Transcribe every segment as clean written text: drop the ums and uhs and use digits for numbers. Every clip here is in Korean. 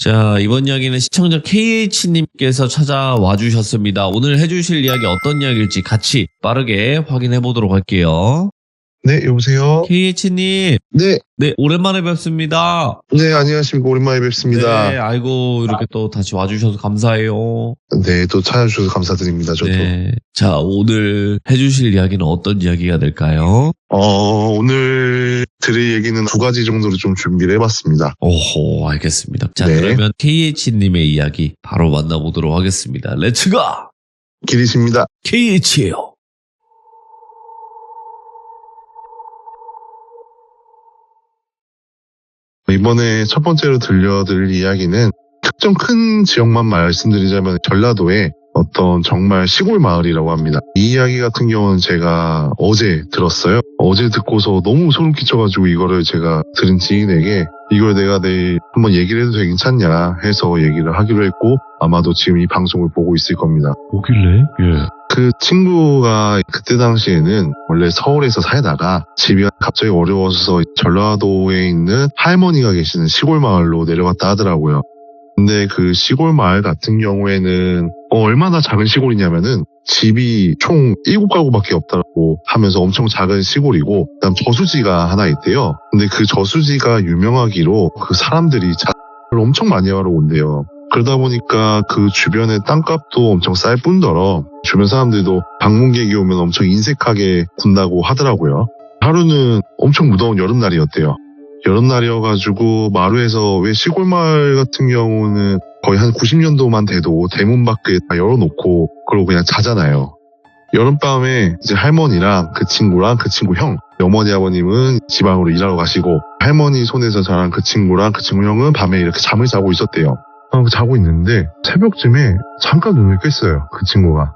자, 이번 이야기는 시청자 KH님께서 찾아와 주셨습니다. 오늘 해주실 이야기 어떤 이야기일지 같이 빠르게 확인해 보도록 할게요. 네, 여보세요? KH님. 네. 네, 오랜만에 뵙습니다. 네, 안녕하십니까. 오랜만에 뵙습니다. 네, 아이고, 이렇게 또 다시 와주셔서 감사해요. 네, 또 찾아주셔서 감사드립니다. 저도. 네. 자, 오늘 해주실 이야기는 어떤 이야기가 될까요? 오늘 드릴 얘기는 두 가지 정도로 좀 준비를 해봤습니다. 오호, 알겠습니다. 자, 네. 그러면 KH님의 이야기 바로 만나보도록 하겠습니다. 렛츠고! 길이십니다. KH예요. 이번에 첫 번째로 들려드릴 이야기는 특정 큰 지역만 말씀드리자면 전라도의 어떤 정말 시골 마을이라고 합니다. 이 이야기 같은 경우는 제가 어제 들었어요. 어제 듣고서 너무 소름 끼쳐가지고 이거를 제가 들은 지인에게 이걸 내가 내일 한번 얘기를 해도 괜찮냐 해서 얘기를 하기로 했고 아마도 지금 이 방송을 보고 있을 겁니다. 뭐길래? 예. 그 친구가 그때 당시에는 원래 서울에서 살다가 집이 갑자기 어려워서 전라도에 있는 할머니가 계시는 시골 마을로 내려갔다 하더라고요. 근데 그 시골 마을 같은 경우에는 얼마나 작은 시골이냐면은 집이 총 7가구밖에 없다고 하면서 엄청 작은 시골이고 그다음 저수지가 하나 있대요. 근데 그 저수지가 유명하기로 그 사람들이 자를 엄청 많이 하러 온대요. 그러다 보니까 그 주변의 땅값도 엄청 쌀 뿐더러 주변 사람들도 방문객이 오면 엄청 인색하게 군다고 하더라고요. 하루는 엄청 무더운 여름날이었대요. 여름날이어가지고 마루에서 왜 시골 마을 같은 경우는 거의 한 90년도만 돼도 대문 밖에 다 열어놓고 그러고 그냥 자잖아요. 여름밤에 이제 할머니랑 그 친구랑 그 친구 형, 어머니 아버님은 지방으로 일하러 가시고 할머니 손에서 자란 그 친구랑 그 친구 형은 밤에 이렇게 잠을 자고 있었대요. 자고 있는데 새벽쯤에 잠깐 눈을 깼어요. 그 친구가.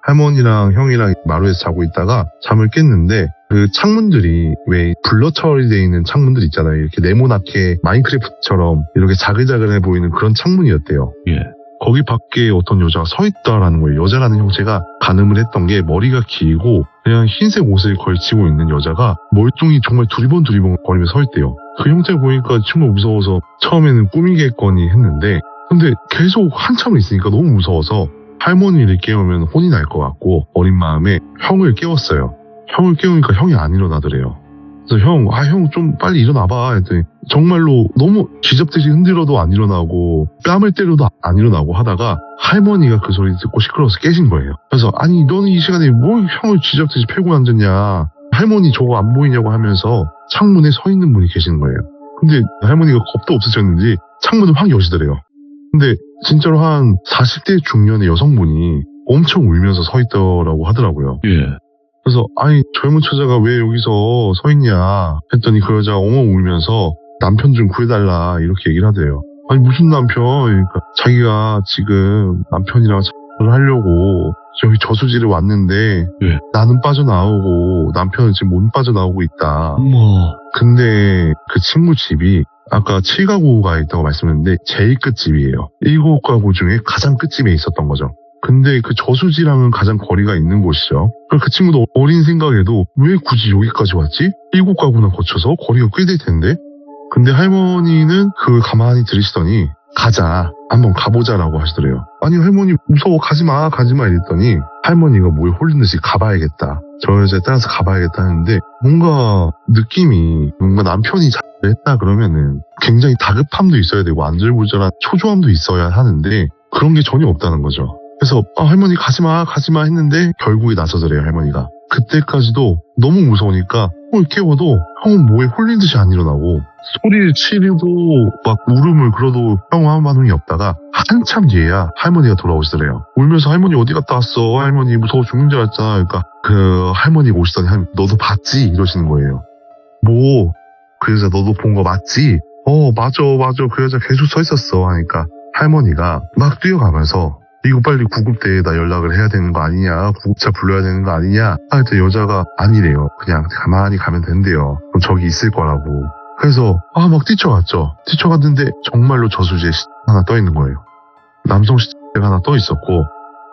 할머니랑 형이랑 마루에서 자고 있다가 잠을 깼는데 그 창문들이 왜 블러 처리되어 있는 창문들 있잖아요. 이렇게 네모나게 마인크래프트처럼 이렇게 자글자글해 보이는 그런 창문이었대요. 예. 거기 밖에 어떤 여자가 서 있다라는 거예요. 여자라는 형체가 가늠을 했던 게 머리가 길고 그냥 흰색 옷을 걸치고 있는 여자가 멀뚱히 정말 두리번 거리며 서 있대요. 그 형태 보니까 정말 무서워서 처음에는 꾸미겠거니 했는데 근데 계속 한참을 있으니까 너무 무서워서 할머니를 깨우면 혼이 날 것 같고 어린 마음에 형을 깨웠어요. 형을 깨우니까 형이 안 일어나더래요. 그래서 형 좀 빨리 일어나봐 했더니 정말로 너무 쥐잡듯이 흔들어도 안 일어나고 뺨을 때려도 안 일어나고 하다가 할머니가 그 소리 듣고 시끄러워서 깨신 거예요. 그래서 아니 너는 이 시간에 뭘 형을 쥐잡듯이 패고 앉았냐. 할머니 저거 안 보이냐고 하면서 창문에 서 있는 분이 계시는 거예요. 근데 할머니가 겁도 없으셨는지 창문을 확 여시더래요. 근데 진짜로 한 40대 중년의 여성분이 엄청 울면서 서 있더라고 하더라고요. 예. 그래서 아니 젊은 처자가 왜 여기서 서 있냐 했더니 그 여자가 엉엉 울면서 남편 좀 구해달라 이렇게 얘기를 하대요. 아니 무슨 남편? 그러니까 자기가 지금 남편이랑 사랑을 하려고 저기 저수지를 왔는데 예. 나는 빠져나오고 남편은 지금 못 빠져나오고 있다. 어머. 근데 그 친구 집이 아까 7가구가 있다고 말씀했는데 제일 끝집이에요. 7가구 중에 가장 끝집에 있었던 거죠. 근데 그 저수지랑은 가장 거리가 있는 곳이죠. 그 친구도 어린 생각에도 왜 굳이 여기까지 왔지? 7가구나 거쳐서 거리가 꽤 될 텐데? 근데 할머니는 그걸 가만히 들으시더니 가자, 한번 가보자라고 하시더래요. 아니 할머니 무서워 가지마 이랬더니 할머니가 뭐에 홀린 듯이 가봐야겠다. 저 여자에 따라서 가봐야겠다 하는데 뭔가 느낌이 뭔가 남편이 잘했다 그러면은 굉장히 다급함도 있어야 되고 안절부절한 초조함도 있어야 하는데 그런 게 전혀 없다는 거죠. 그래서 할머니 가지마 했는데 결국에 나서더래요 할머니가. 그때까지도 너무 무서우니까 깨워도 형은 뭐에 홀린 듯이 안 일어나고 소리를 치려도 막 울음을 끌어도 형은 아무 반응이 없다가 한참 뒤에야 할머니가 돌아오시더래요. 울면서 할머니 어디 갔다 왔어? 할머니 무서워 죽는 줄 알았잖아. 그러니까 그 할머니가 오시더니 너도 봤지? 이러시는 거예요. 뭐? 그 여자 너도 본 거 맞지? 맞아 그 여자 계속 서 있었어 하니까 할머니가 막 뛰어가면서 이거 빨리 구급대에다 연락을 해야 되는 거 아니냐, 구급차 불러야 되는 거 아니냐 하여튼 여자가 아니래요. 그냥 가만히 가면 된대요. 그럼 저기 있을 거라고. 그래서 막 뛰쳐갔죠. 뛰쳐갔는데 정말로 저수지에 하나 떠 있는 거예요. 남성 시체가 하나 떠 있었고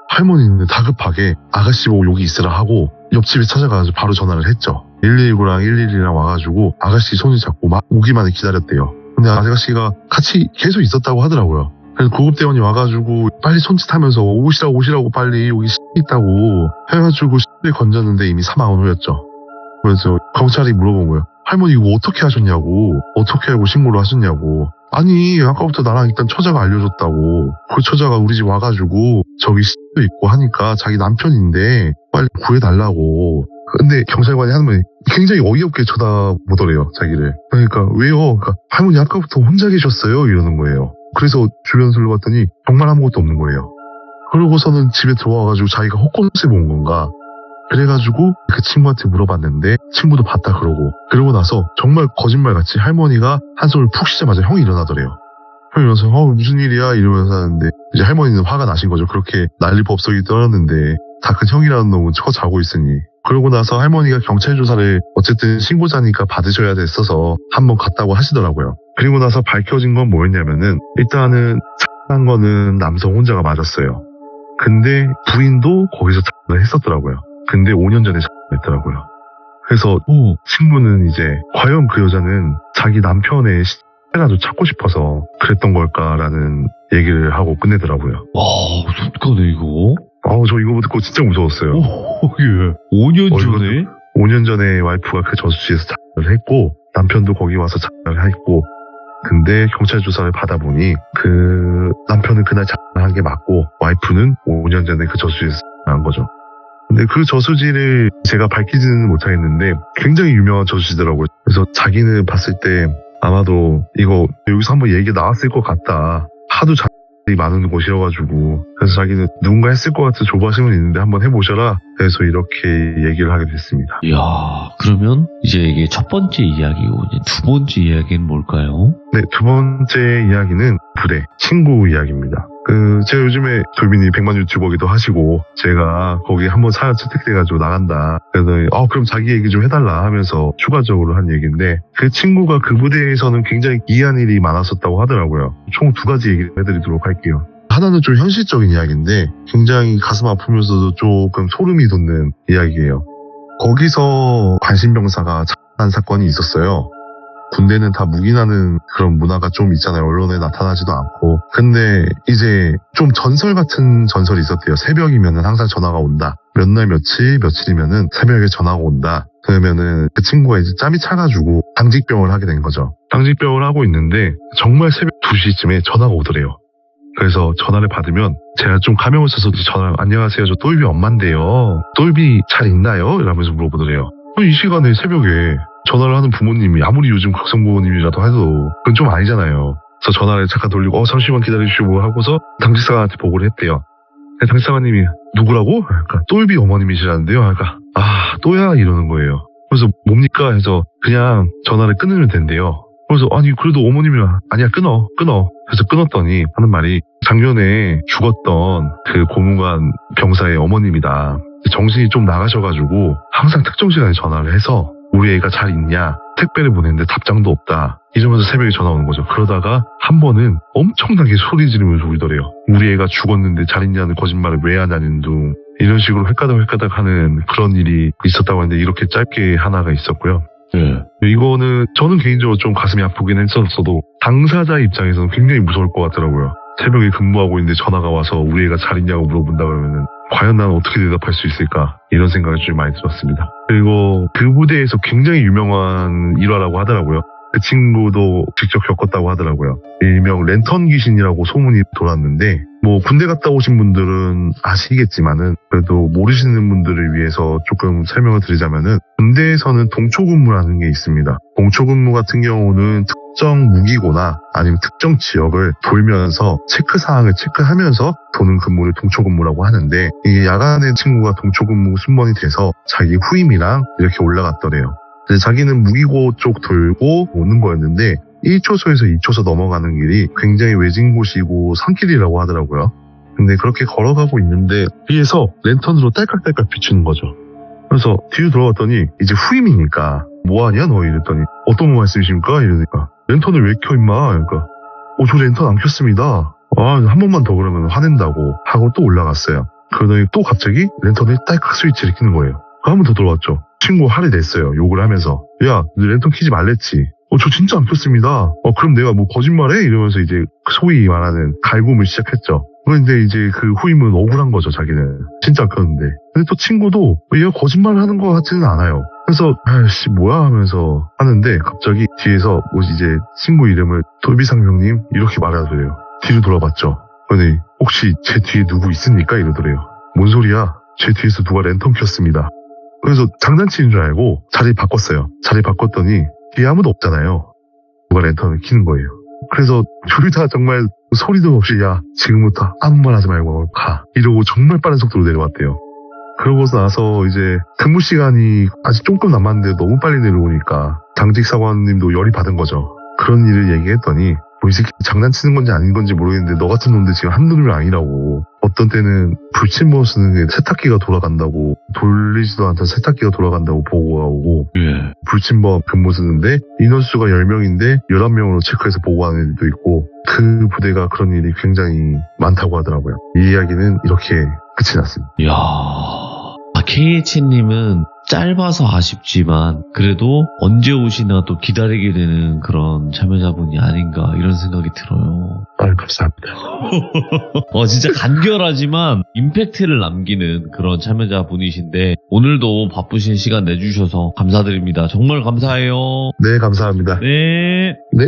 할머니는 다급하게 아가씨 보고 여기 있으라 하고 옆집에 찾아가서 바로 전화를 했죠. 119랑 112랑 와가지고 아가씨 손을 잡고 막 오기만을 기다렸대요. 근데 아저씨가 같이 계속 있었다고 하더라고요. 그래서 구급대원이 와가지고 빨리 손짓하면서 오시라고 빨리 여기 있다고 해가지고 를 건졌는데 이미 사망한 후였죠. 그래서 경찰이 물어본 거예요. 할머니 이거 어떻게 하셨냐고, 어떻게 알고 신고를 하셨냐고. 아니 아까부터 나랑 일단 처자가 알려줬다고. 그 처자가 우리 집 와가지고 저기 도 있고 하니까 자기 남편인데 빨리 구해달라고. 근데 경찰관이 하는 말이 굉장히 어이없게 쳐다보더래요, 자기를. 그러니까 왜요? 그러니까 할머니 아까부터 혼자 계셨어요 이러는 거예요. 그래서 주변 둘러봤더니 정말 아무것도 없는 거예요. 그러고서는 집에 들어와가지고 자기가 헛것을 본 건가. 그래가지고 그 친구한테 물어봤는데 친구도 봤다 그러고 나서 정말 거짓말같이 할머니가 한숨을 푹 쉬자마자 형이 일어나더래요. 형이 일어나서 무슨 일이야 이러면서 하는데 이제 할머니는 화가 나신 거죠. 그렇게 난리법석이 떨었는데 다 큰 형이라는 놈은 자고 있으니. 그러고 나서 할머니가 경찰 조사를 어쨌든 신고자니까 받으셔야 됐어서 한번 갔다고 하시더라고요. 그리고 나서 밝혀진 건 뭐였냐면은 일단은 착한 거는 남성 혼자가 맞았어요. 근데 부인도 거기서 착각을 했었더라고요. 근데 5년 전에 했더라고요. 그래서 친구는 이제 과연 그 여자는 자기 남편의 시체라도 찾고 싶어서 그랬던 걸까라는 얘기를 하고 끝내더라고요. 와, 무섭거네 이거. 저 이거 듣고 진짜 무서웠어요. 예. 5년 전에? 5년 전에 와이프가 그 저수지에서 자살을 했고 남편도 거기 와서 자살을 했고, 근데 경찰 조사를 받아보니 그 남편은 그날 자살한 게 맞고 와이프는 5년 전에 그 저수지에서 자살한 거죠. 근데 그 저수지를 제가 밝히지는 못하겠는데 굉장히 유명한 저수지더라고요. 그래서 자기는 봤을 때 아마도 이거 여기서 한번 얘기 나왔을 것 같다. 하도 자살이 많은 곳이어가지고. 그래서 자기는 누군가 했을 것 같은 조바심은 있는데 한번 해보셔라. 그래서 이렇게 얘기를 하게 됐습니다. 이야, 그러면 이제 이게 첫 번째 이야기고 이제 두 번째 이야기는 뭘까요? 네, 두 번째 이야기는 부대 친구 이야기입니다. 제가 요즘에 돌빈이 100만 유튜버기도 하시고 제가 거기 한번 사연 채택돼가지고 나간다. 그래서 그럼 자기 얘기 좀 해달라 하면서 추가적으로 한 얘기인데, 그 친구가 그 부대에서는 굉장히 기이한 일이 많았었다고 하더라고요. 총 2가지 얘기를 해드리도록 할게요. 하나는 좀 현실적인 이야기인데 굉장히 가슴 아프면서도 조금 소름이 돋는 이야기예요. 거기서 관심병사가 자살한 사건이 있었어요. 군대는 다 묵인하는 그런 문화가 좀 있잖아요. 언론에 나타나지도 않고. 근데 이제 좀 전설 같은 전설이 있었대요. 새벽이면은 항상 전화가 온다. 몇 날 며칠이면은 새벽에 전화가 온다. 그러면은 그 친구가 이제 짬이 차가지고 당직병을 하게 된 거죠. 당직병을 하고 있는데 정말 새벽 2시쯤에 전화가 오더래요. 그래서 전화를 받으면 제가 좀 가명을 써서 전화, 안녕하세요, 저 똘비 엄마인데요. 똘비 잘 있나요? 이러면서 물어보더래요. 이 시간에 새벽에 전화를 하는 부모님이 아무리 요즘 각성 부모님이라도 해도 그건 좀 아니잖아요. 그래서 전화를 잠깐 돌리고 잠시만 기다려주시고 하고서 당직사관한테 보고를 했대요. 당직사관님이 누구라고? 그러니까 똘비 어머님이시라는데요. 그러니까 또야 이러는 거예요. 그래서 뭡니까 해서 그냥 전화를 끊으면 된대요. 그래서 아니 그래도 어머님이랑 아니야 끊어. 그래서 끊었더니 하는 말이 작년에 죽었던 그 고문관 병사의 어머님이다. 정신이 좀 나가셔가지고 항상 특정 시간에 전화를 해서 우리 애가 잘 있냐, 택배를 보냈는데 답장도 없다, 이러면서 새벽에 전화 오는 거죠. 그러다가 한 번은 엄청나게 소리 지르면서 울더래요. 우리 애가 죽었는데 잘 있냐는 거짓말을 왜 하냐는 둥, 이런 식으로 헷가닥 하는 그런 일이 있었다고 하는데 이렇게 짧게 하나가 있었고요. 네. 이거는 저는 개인적으로 좀 가슴이 아프긴 했었어도 당사자 입장에서는 굉장히 무서울 것 같더라고요. 새벽에 근무하고 있는데 전화가 와서 우리 애가 잘 있냐고 물어본다 그러면은 과연 나는 어떻게 대답할 수 있을까, 이런 생각이 좀 많이 들었습니다. 그리고 그 부대에서 굉장히 유명한 일화라고 하더라고요. 그 친구도 직접 겪었다고 하더라고요. 일명 랜턴 귀신이라고 소문이 돌았는데, 군대 갔다 오신 분들은 아시겠지만은 그래도 모르시는 분들을 위해서 조금 설명을 드리자면은, 군대에서는 동초근무라는 게 있습니다. 동초근무 같은 경우는 특정 무기고나 아니면 특정 지역을 돌면서 체크사항을 체크하면서 도는 근무를 동초근무라고 하는데, 이 야간에 친구가 동초근무 순번이 돼서 자기 후임이랑 이렇게 올라갔더래요. 자기는 무기고 쪽 돌고 오는 거였는데 1초소에서 2초소 넘어가는 길이 굉장히 외진 곳이고 산길이라고 하더라고요. 근데 그렇게 걸어가고 있는데 뒤에서 랜턴으로 딸깍딸깍 비추는 거죠. 그래서 뒤로 돌아왔더니 이제 후임이니까 뭐하냐 너, 이랬더니 어떤 말씀이십니까? 이러니까 랜턴을 왜 켜 임마? 그러니까 저 랜턴 안 켰습니다. 한 번만 더 그러면 화낸다고 하고 또 올라갔어요. 그러더니 또 갑자기 랜턴을 딸깍 스위치를 켜는 거예요. 한 번 더 들어왔죠. 친구 화를 냈어요. 욕을 하면서. 야, 너 랜턴 키지 말랬지. 저 진짜 안 폈습니다. 그럼 내가 뭐 거짓말해? 이러면서 이제 소위 말하는 갈굼을 시작했죠. 그런데 이제 그 후임은 억울한 거죠, 자기는. 진짜 안 폈는데. 근데 또 친구도 얘가 거짓말을 하는 것 같지는 않아요. 그래서 아이씨 뭐야 하면서 하는데 갑자기 뒤에서 뭐 이제 친구 이름을 돌비상 형님 이렇게 말하더래요. 뒤로 돌아봤죠. 근데 혹시 제 뒤에 누구 있습니까? 이러더래요. 뭔 소리야? 제 뒤에서 누가 랜턴 켰습니다. 그래서 장난치는 줄 알고 자리 바꿨어요. 자리 바꿨더니 뒤에 아무도 없잖아요. 누가 랜턴을 켜는 거예요. 그래서 둘 다 정말 소리도 없이 야 지금부터 아무 말 하지 말고 가 이러고 정말 빠른 속도로 내려왔대요. 그러고서 나서 이제 근무 시간이 아직 조금 남았는데 너무 빨리 내려오니까 당직 사관님도 열이 받은 거죠. 그런 일을 얘기했더니 뭐 이 새끼 장난치는 건지 아닌 건지 모르겠는데 너 같은 놈들 지금 한두 놈이 아니라고. 어떤 때는 불침번 쓰는 게 세탁기가 돌아간다고 돌리지도 않던 세탁기가 돌아간다고 보고가 오고 예. 불침번 근무 쓰는데 인원수가 10명인데 11명으로 체크해서 보고하는 일도 있고 그 부대가 그런 일이 굉장히 많다고 하더라고요. 이 이야기는 이렇게 끝이 났습니다. 이야. KH님은 짧아서 아쉽지만 그래도 언제 오시나 또 기다리게 되는 그런 참여자분이 아닌가 이런 생각이 들어요. 감사합니다. 진짜 간결하지만 임팩트를 남기는 그런 참여자분이신데 오늘도 바쁘신 시간 내주셔서 감사드립니다. 정말 감사해요. 네, 감사합니다. 네. 네.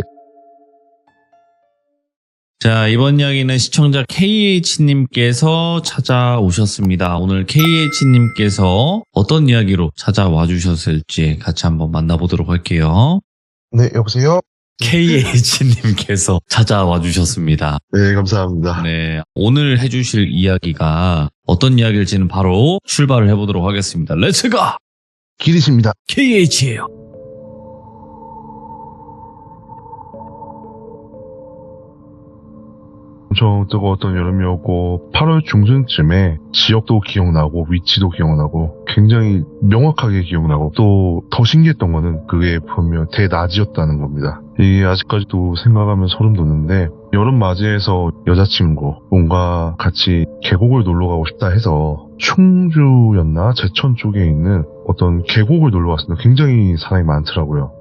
자, 이번 이야기는 시청자 KH님께서 찾아오셨습니다. 오늘 KH님께서 어떤 이야기로 찾아와 주셨을지 같이 한번 만나보도록 할게요. 네, 여보세요? KH님께서 찾아와 주셨습니다. 네, 감사합니다. 네, 오늘 해주실 이야기가 어떤 이야기일지는 바로 출발을 해보도록 하겠습니다. 렛츠고! 기리십니다. KH예요. 엄청 뜨거웠던 여름이었고 8월 중순쯤에 지역도 기억나고 위치도 기억나고 굉장히 명확하게 기억나고 또 더 신기했던 거는 그게 보면 대낮이었다는 겁니다. 이게 아직까지도 생각하면 소름 돋는데 여름 맞이해서 여자친구 뭔가 같이 계곡을 놀러 가고 싶다 해서 충주였나 제천 쪽에 있는 어떤 계곡을 놀러 갔습니다. 굉장히 사람이 많더라고요.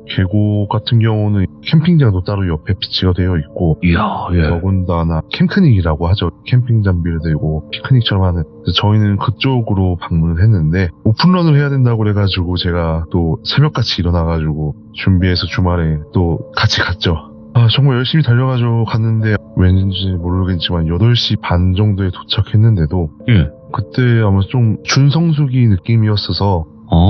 계곡 같은 경우는 캠핑장도 따로 옆에 비치가 되어 있고 이야, 예. 더군다나 캠크닉이라고 하죠. 캠핑 장비를 들고 피크닉처럼 하는. 저희는 그쪽으로 방문을 했는데 오픈런을 해야 된다고 그래가지고 제가 또 새벽같이 일어나가지고 준비해서 주말에 또 같이 갔죠. 정말 열심히 달려가지고 갔는데 왠지 모르겠지만 8시 반 정도에 도착했는데도 예. 그때 아마 좀 준성수기 느낌이었어서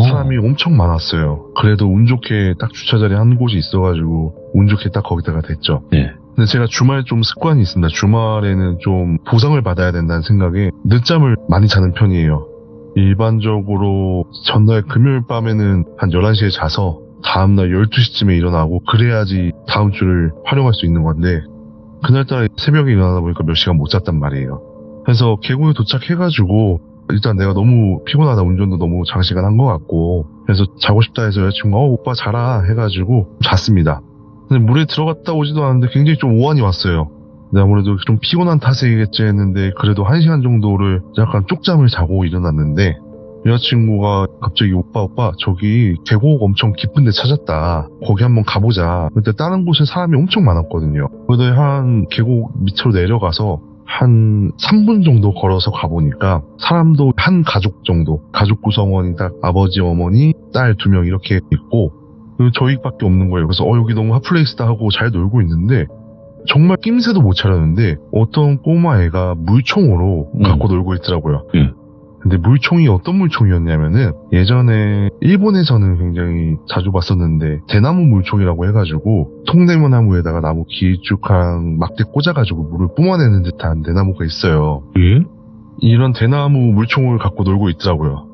사람이 엄청 많았어요. 그래도 운 좋게 딱 주차자리 한 곳이 있어가지고 운 좋게 딱 거기다가 됐죠. 네. 근데 제가 주말에 좀 습관이 있습니다. 주말에는 좀 보상을 받아야 된다는 생각에 늦잠을 많이 자는 편이에요. 일반적으로 전날 금요일 밤에는 한 11시에 자서 다음날 12시쯤에 일어나고 그래야지 다음 주를 활용할 수 있는 건데 그날따라 새벽에 일어나다 보니까 몇 시간 못 잤단 말이에요. 그래서 계곡에 도착해가지고 일단 내가 너무 피곤하다, 운전도 너무 장시간 한 것 같고 그래서 자고 싶다 해서 여자친구가 오빠 자라 해가지고 잤습니다. 근데 물에 들어갔다 오지도 않았는데 굉장히 좀 오한이 왔어요. 근데 아무래도 좀 피곤한 탓이겠지 했는데 그래도 1시간 정도를 약간 쪽잠을 자고 일어났는데 여자친구가 갑자기 오빠 저기 계곡 엄청 깊은 데 찾았다. 거기 한번 가보자. 그때 다른 곳에 사람이 엄청 많았거든요. 그래서 한 계곡 밑으로 내려가서 한 3분 정도 걸어서 가보니까 사람도 한 가족 정도, 가족 구성원이 딱 아버지, 어머니, 딸 2명 이렇게 있고 저희밖에 없는 거예요. 그래서 여기 너무 핫플레이스다 하고 잘 놀고 있는데 정말 낌새도 못 차렸는데 어떤 꼬마애가 물총으로 갖고 놀고 있더라고요. 근데 물총이 어떤 물총이었냐면은 예전에 일본에서는 굉장히 자주 봤었는데 대나무 물총이라고 해가지고 통나무에다가 나무 길쭉한 막대 꽂아가지고 물을 뿜어내는 듯한 대나무가 있어요. 예? 이런 대나무 물총을 갖고 놀고 있더라고요.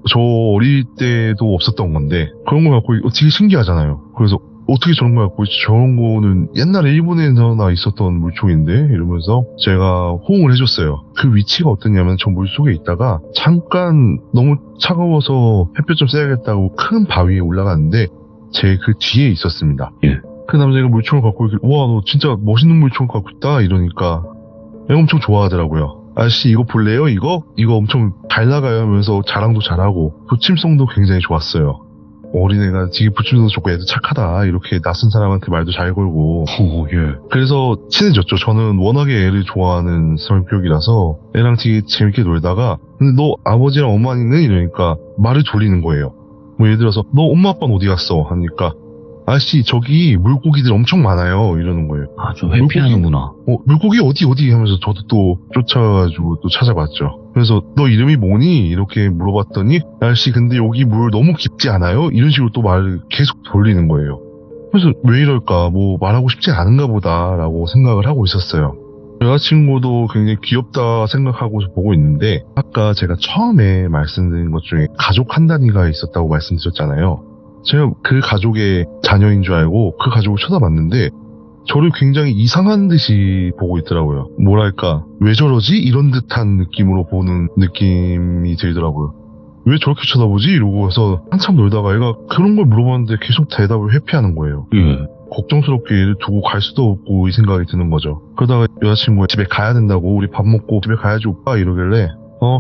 저 어릴 때도 없었던 건데 그런 걸 갖고 되게 신기하잖아요. 그래서 어떻게 저런 거 갖고 있지? 저런 거는 옛날에 일본에서나 있었던 물총인데 이러면서 제가 호응을 해줬어요. 그 위치가 어떠냐면 저 물속에 있다가 잠깐 너무 차가워서 햇볕 좀 쐬야겠다고 큰 바위에 올라갔는데 제 그 뒤에 있었습니다. 예. 그 남자가 물총을 갖고 있길래 와 너 진짜 멋있는 물총을 갖고 있다 이러니까 엄청 좋아하더라고요. 아저씨 이거 볼래요? 이거 엄청 잘 나가요 하면서 자랑도 잘하고 도침성도 굉장히 좋았어요. 어린애가 되게 부침도 좋고 애도 착하다 이렇게 낯선 사람한테 말도 잘 걸고 예. 그래서 친해졌죠. 저는 워낙에 애를 좋아하는 성격이라서 애랑 되게 재밌게 놀다가 근데 너 아버지랑 엄마는 이러니까 말을 돌리는 거예요. 뭐 예를 들어서 너 엄마 아빠는 어디 갔어? 하니까 아저씨 저기 물고기들 엄청 많아요 이러는 거예요. 아, 좀 회피하는구나. 물고기 어디 하면서 저도 또 쫓아가지고 또 찾아봤죠. 그래서 너 이름이 뭐니? 이렇게 물어봤더니 아저씨 근데 여기 물 너무 깊지 않아요? 이런 식으로 또 말을 계속 돌리는 거예요. 그래서 왜 이럴까 뭐 말하고 싶지 않은가 보다라고 생각을 하고 있었어요. 여자친구도 굉장히 귀엽다 생각하고 보고 있는데 아까 제가 처음에 말씀드린 것 중에 가족 한 단위가 있었다고 말씀드렸잖아요. 제가 그 가족의 자녀인 줄 알고 그 가족을 쳐다봤는데 저를 굉장히 이상한 듯이 보고 있더라고요. 뭐랄까 왜 저러지? 이런 듯한 느낌으로 보는 느낌이 들더라고요. 왜 저렇게 쳐다보지? 이러고 해서 한참 놀다가 얘가 그런 걸 물어봤는데 계속 대답을 회피하는 거예요. 예. 걱정스럽게 얘를 두고 갈 수도 없고 이 생각이 드는 거죠. 그러다가 여자친구가 집에 가야 된다고 우리 밥 먹고 집에 가야지 오빠 이러길래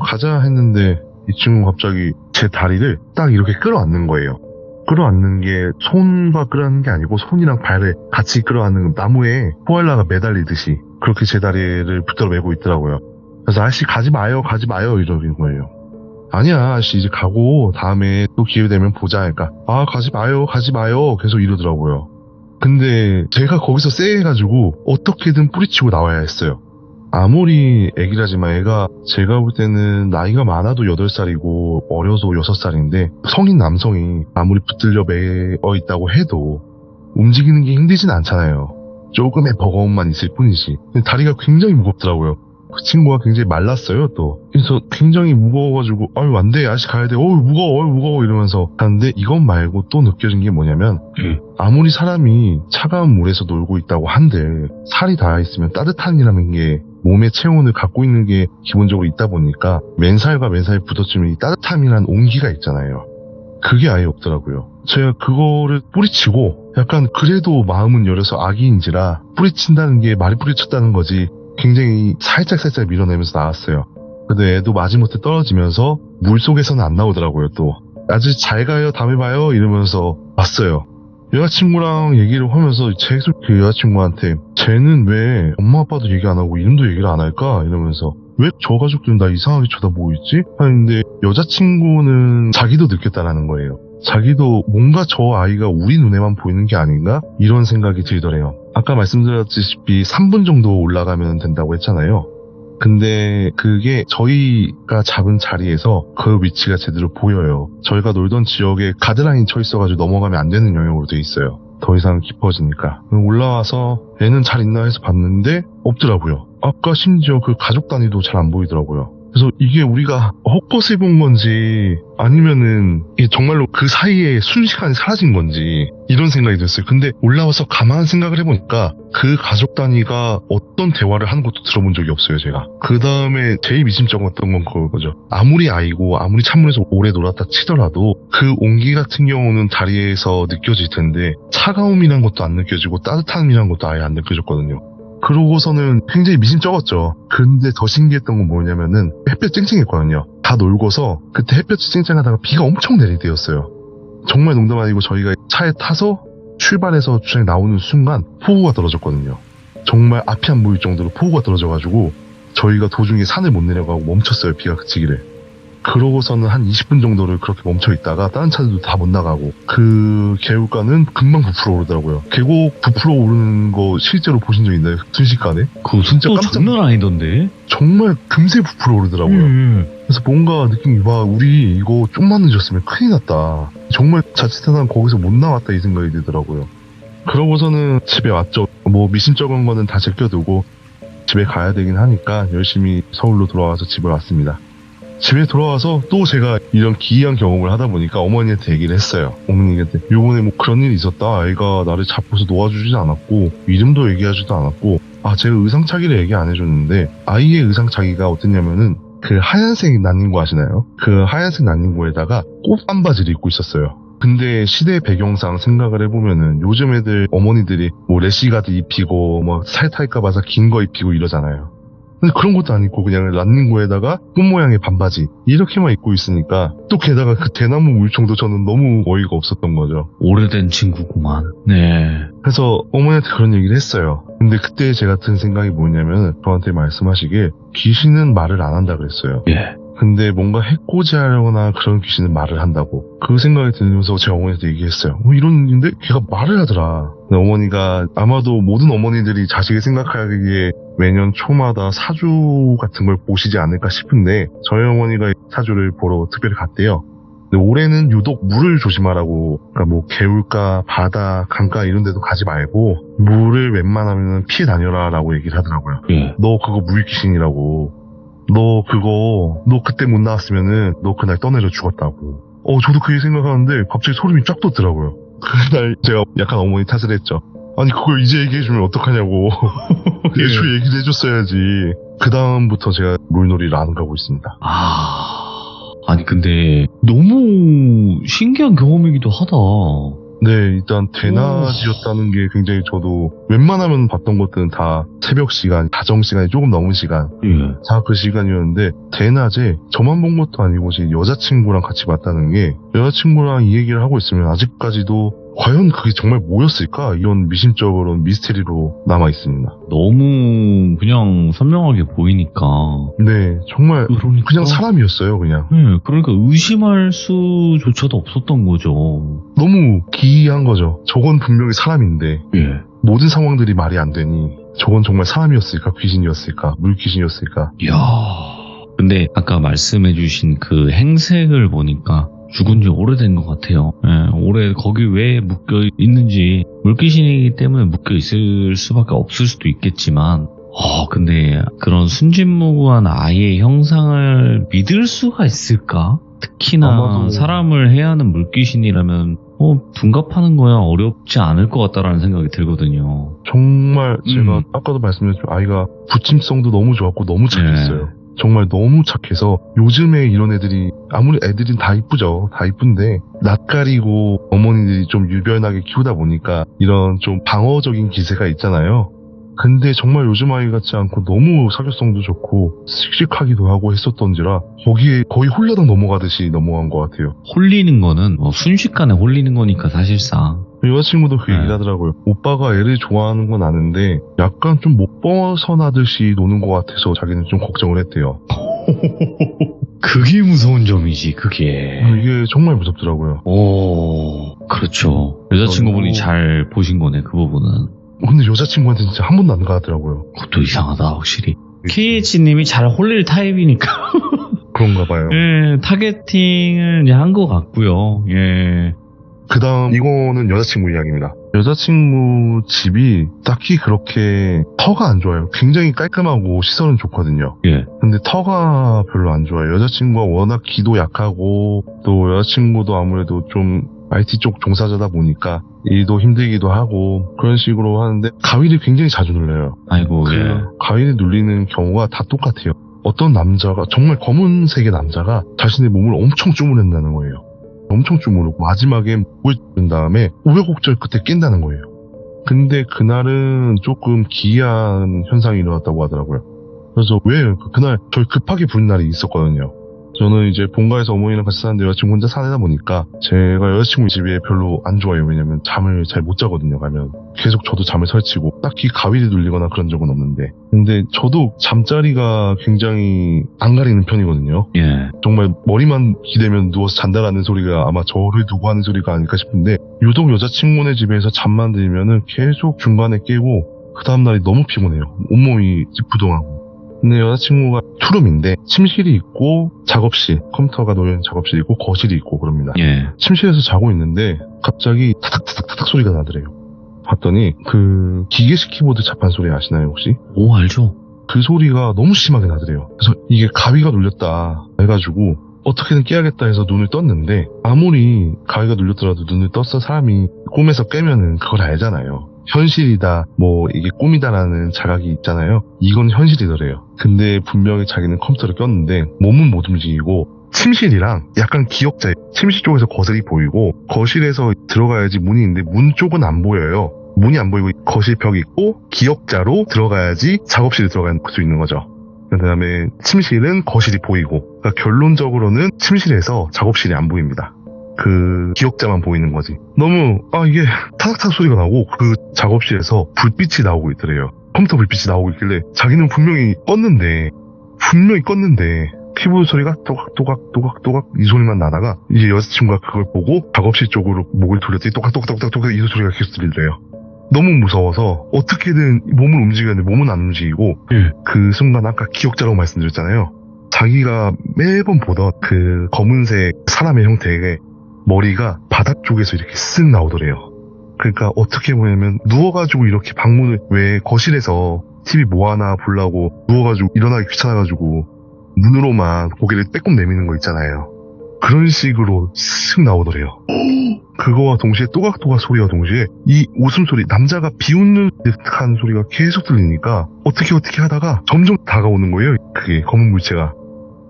가자 했는데 이 친구가 갑자기 제 다리를 딱 이렇게 끌어안는 거예요. 끌어안는 게 손과 끌어안는 게 아니고 손이랑 발을 같이 끌어안는 나무에 코알라가 매달리듯이 그렇게 제 다리를 붙들어 매고 있더라고요. 그래서 아저씨 가지 마요 이러는 거예요. 아니야 아저씨 이제 가고 다음에 또 기회 되면 보자 그러니까 가지 마요 계속 이러더라고요. 근데 제가 거기서 쎄해가지고 어떻게든 뿌리치고 나와야 했어요. 아무리 애기라지만 애가 제가 볼 때는 나이가 많아도 8살이고 어려서 6살인데 성인 남성이 아무리 붙들려 매어 있다고 해도 움직이는 게 힘들진 않잖아요. 조금의 버거움만 있을 뿐이지. 근데 다리가 굉장히 무겁더라고요. 그 친구가 굉장히 말랐어요 또. 그래서 굉장히 무거워가지고 아유 안 돼 아저씨 가야 돼 무거워 이러면서 가는데 이것 말고 또 느껴진 게 뭐냐면 아무리 사람이 차가운 물에서 놀고 있다고 한들 살이 닿아있으면 따뜻함이라는 게 몸의 체온을 갖고 있는 게 기본적으로 있다 보니까 맨살과 맨살이 부딪히면 이 따뜻함이란 온기가 있잖아요. 그게 아예 없더라고요. 제가 그거를 뿌리치고 약간 그래도 마음은 열려서 아기인지라 뿌리친다는 게 말이 뿌리쳤다는 거지 굉장히 살짝 밀어내면서 나왔어요. 근데 애도 마지못해 떨어지면서 물속에서는 안 나오더라고요 또. 아주 잘 가요 다음에 봐요 이러면서 왔어요. 여자친구랑 얘기를 하면서 계속 그 여자친구한테 쟤는 왜 엄마 아빠도 얘기 안 하고 이름도 얘기를 안 할까 이러면서 왜 저 가족들은 나 이상하게 쳐다보고 있지? 하는데 여자친구는 자기도 느꼈다라는 거예요. 자기도 뭔가 저 아이가 우리 눈에만 보이는 게 아닌가? 이런 생각이 들더래요. 아까 말씀드렸다시피 3분 정도 올라가면 된다고 했잖아요. 근데 그게 저희가 잡은 자리에서 그 위치가 제대로 보여요. 저희가 놀던 지역에 가드라인 쳐 있어가지고 넘어가면 안 되는 영역으로 돼 있어요. 더 이상 깊어지니까. 올라와서 애는 잘 있나 해서 봤는데 없더라고요. 아까 심지어 그 가족 단위도 잘 안 보이더라고요. 그래서 이게 우리가 헛것을 본 건지 아니면은 이게 정말로 그 사이에 순식간에 사라진 건지 이런 생각이 들었어요. 근데 올라와서 가만 생각을 해보니까 그 가족 단위가 어떤 대화를 하는 것도 들어본 적이 없어요 제가. 그 다음에 제일 미심쩍었던 건 그거죠. 아무리 아이고 아무리 찬물에서 오래 놀았다 치더라도 그 온기 같은 경우는 다리에서 느껴질 텐데 차가움이란 것도 안 느껴지고 따뜻함이란 것도 아예 안 느껴졌거든요. 그러고서는 굉장히 미심쩍었죠. 근데 더 신기했던 건 뭐냐면은 햇볕 쨍쨍했거든요. 다 놀고서 그때 햇볕이 쨍쨍하다가 비가 엄청 내릴 때였어요. 정말 농담 아니고 저희가 차에 타서 출발해서 주차장에 나오는 순간 폭우가 떨어졌거든요. 정말 앞이 안 보일 정도로 폭우가 떨어져가지고 저희가 도중에 산을 못 내려가고 멈췄어요. 비가 그치기를. 그러고서는 한 20분 정도를 그렇게 멈춰있다가 다른 차들도 다 못 나가고 그 계곡가는 금방 부풀어 오르더라고요. 계곡 부풀어 오르는 거 실제로 보신 적 있나요? 순식간에? 그거 진짜 또 깜짝 장난 아니던데? 정말 금세 부풀어 오르더라고요. 그래서 뭔가 느낌이 와 우리 이거 좀만 늦었으면 큰일 났다. 정말 자칫하면 거기서 못 나왔다 이 생각이 들더라고요. 그러고서는 집에 왔죠. 뭐 미심쩍은 거는 다 제껴두고 집에 가야 되긴 하니까 열심히 서울로 돌아와서 집에 왔습니다. 집에 돌아와서 또 제가 이런 기이한 경험을 하다 보니까 어머니한테 얘기를 했어요. 어머니한테 요번에 뭐 그런 일이 있었다. 아이가 나를 잡고서 놓아주지도 않았고 이름도 얘기하지도 않았고 제가 의상차기를 얘기 안 해줬는데 아이의 의상차기가 어땠냐면은 그 하얀색 난닝구 아시나요? 그 하얀색 난닝구에다가 꽃반바지를 입고 있었어요. 근데 시대 배경상 생각을 해보면은 요즘 애들 어머니들이 뭐 래시가드 입히고 뭐 살 탈까 봐서 긴 거 입히고 이러잖아요. 근데 그런 것도 아니고 그냥 란닝구에다가 꽃 모양의 반바지 이렇게만 입고 있으니까 또 게다가 그 대나무 물총도 저는 너무 어이가 없었던 거죠. 오래된 친구구만. 네. 그래서 어머니한테 그런 얘기를 했어요. 근데 그때 제가 든 생각이 뭐냐면 저한테 말씀하시길 귀신은 말을 안 한다 그랬어요. 예. 근데 뭔가 해코지하려거나 그런 귀신은 말을 한다고. 그 생각이 들면서 제가 어머니한테 얘기했어요. 이런 일인데 걔가 말을 하더라. 근데 어머니가 아마도 모든 어머니들이 자식이 생각하기에 매년 초마다 사주 같은 걸 보시지 않을까 싶은데 저희 어머니가 사주를 보러 특별히 갔대요. 근데 올해는 유독 물을 조심하라고, 그러니까 뭐 개울가, 바다, 강가 이런 데도 가지 말고 물을 웬만하면 피해 다녀라라고 얘기를 하더라고요. 예. 너 그거 물귀신이라고. 너 그때 못 나왔으면은 너 그날 떠내려 죽었다고. 저도 그게 생각하는데 갑자기 소름이 쫙 돋더라고요. 그날 제가 약간 어머니 탓을 했죠. 아니 그걸 이제 얘기해주면 어떡하냐고. 애초에 얘기를 해줬어야지. 그 다음부터 제가 물놀이를 안 가고 있습니다. 아니 근데 너무 신기한 경험이기도 하다. 네, 일단 대낮이었다는 게 굉장히 저도 웬만하면 봤던 것들은 다 새벽 시간, 자정 시간이 조금 넘은 시간, 예. 다 그 시간이었는데 대낮에 저만 본 것도 아니고 제 여자친구랑 같이 봤다는 게, 여자친구랑 이 얘기를 하고 있으면 아직까지도 과연 그게 정말 뭐였을까? 이런 미심쩍은 미스테리로 남아 있습니다. 너무 그냥 선명하게 보이니까. 네, 정말 그러니까. 그냥 사람이었어요, 그냥. 네, 그러니까 의심할 수조차도 없었던 거죠. 너무 기이한 거죠. 저건 분명히 사람인데 예. 모든 상황들이 말이 안 되니 저건 정말 사람이었을까? 귀신이었을까? 물귀신이었을까? 이야. 근데 아까 말씀해주신 그 행색을 보니까 죽은 지 오래된 것 같아요. 예, 올해 거기 왜 묶여 있는지, 물귀신이기 때문에 묶여 있을 수밖에 없을 수도 있겠지만, 근데 그런 순진무구한 아이의 형상을 믿을 수가 있을까? 특히나 아마도 사람을 해야 하는 물귀신이라면 둔갑하는 거야 어렵지 않을 것 같다라는 생각이 들거든요. 정말 제가 아까도 말씀드렸죠. 아이가 부침성도 너무 좋았고 너무 착했어요. 네. 정말 너무 착해서 요즘에 이런 애들이, 아무리 애들은 다 이쁘죠. 다 이쁜데 낯가리고 어머니들이 좀 유별나게 키우다 보니까 이런 좀 방어적인 기세가 있잖아요. 근데 정말 요즘 아이 같지 않고 너무 사교성도 좋고 씩씩하기도 하고 했었던지라 거기에 거의 홀라당 넘어가듯이 넘어간 것 같아요. 홀리는 거는 순식간에 홀리는 거니까 사실상. 여자친구도 그 네. 얘기를 하더라고요. 오빠가 애를 좋아하는 건 아는데 약간 좀 못 벗어나듯이 노는 것 같아서 자기는 좀 걱정을 했대요. 그게 무서운 점이지, 그게. 이게 정말 무섭더라고요. 그렇죠. 여자친구분이 잘 보신 거네, 그 부분은. 근데 여자친구한테 진짜 한 번도 안 가더라고요. 그것도 이상하다, 확실히. KH님이 잘 홀릴 타입이니까. 그런가 봐요. 예, 타겟팅을 이제 한 것 같고요. 예. 그 다음 이거는 여자친구 이야기입니다. 여자친구 집이 딱히 그렇게 터가 안 좋아요. 굉장히 깔끔하고 시설은 좋거든요. 예. 근데 터가 별로 안 좋아요. 여자친구가 워낙 기도 약하고 또 여자친구도 아무래도 좀 IT 쪽 종사자다 보니까 일도 힘들기도 하고 그런 식으로 하는데 가위를 굉장히 자주 눌려요. 아이고, 그 예. 가위를 눌리는 경우가 다 똑같아요. 어떤 남자가, 정말 검은색의 남자가 자신의 몸을 엄청 주무른다는 거예요. 엄청 주무르고 마지막에 목을 든 다음에 우여곡절 끝에 깬다는 거예요. 근데 그날은 조금 기이한 현상이 일어났다고 하더라고요. 그래서 왜 그날 저희 급하게 부른 날이 있었거든요. 저는 이제 본가에서 어머니랑 같이 사는데 여자친구 혼자 사내다 보니까 제가 여자친구 집에 별로 안 좋아요. 왜냐면 잠을 잘 못 자거든요, 가면. 계속 저도 잠을 설치고 딱히 가위를 눌리거나 그런 적은 없는데, 근데 저도 잠자리가 굉장히 안 가리는 편이거든요. 예. 정말 머리만 기대면 누워서 잔다라는 소리가 아마 저를 두고 하는 소리가 아닐까 싶은데, 유독 여자친구네 집에서 잠만 들면은 계속 중간에 깨고 그 다음날이 너무 피곤해요. 온몸이 찌뿌둥하고. 근데 여자친구가 투룸인데 침실이 있고 작업실, 컴퓨터가 놓여있는 작업실이 있고 거실이 있고 그럽니다. 예. 침실에서 자고 있는데 갑자기 타닥타닥타닥 소리가 나더래요. 봤더니 그 기계식 키보드 자판 소리 아시나요 혹시? 오, 알죠. 그 소리가 너무 심하게 나더래요. 그래서 이게 가위가 눌렸다 해가지고 어떻게든 깨야겠다 해서 눈을 떴는데, 아무리 가위가 눌렸더라도 눈을 떴어 사람이 꿈에서 깨면은 그걸 알잖아요. 현실이다, 뭐 이게 꿈이다라는 자각이 있잖아요. 이건 현실이더래요. 근데 분명히 자기는 컴퓨터를 꼈는데 몸은 못 움직이고 침실이랑 약간 기역자, 침실 쪽에서 거실이 보이고 거실에서 들어가야지 문이 있는데 문 쪽은 안 보여요. 문이 안 보이고 거실 벽이 있고 기역자로 들어가야지 작업실에 들어갈 수 있는 거죠. 그 다음에 침실은 거실이 보이고, 그러니까 결론적으로는 침실에서 작업실이 안 보입니다. 그 기억자만 보이는 거지. 너무 이게 타닥타닥 소리가 나고 그 작업실에서 불빛이 나오고 있더래요. 컴퓨터 불빛이 나오고 있길래 자기는 분명히 껐는데 키보드 소리가 또각또각 이 소리만 나다가 이제 여자친구가 그걸 보고 작업실 쪽으로 목을 돌렸더니 또각또각 이 소리가 계속 들리더래요. 너무 무서워서 어떻게든 몸을 움직였는데 몸은 안 움직이고 그 순간 아까 기억자라고 말씀드렸잖아요. 자기가 매번 보던 그 검은색 사람의 형태의 머리가 바닥 쪽에서 이렇게 쓱 나오더래요. 그러니까 어떻게 보냐면 누워가지고 이렇게 방문을 왜 거실에서 TV 뭐 하나 보려고 누워가지고 일어나기 귀찮아가지고 눈으로만 고개를 빼꼼 내미는 거 있잖아요. 그런 식으로 쓱 나오더래요. 그거와 동시에 또각또각 소리와 동시에 이 웃음소리, 남자가 비웃는 듯한 소리가 계속 들리니까 어떻게 하다가 점점 다가오는 거예요. 그게 검은 물체가.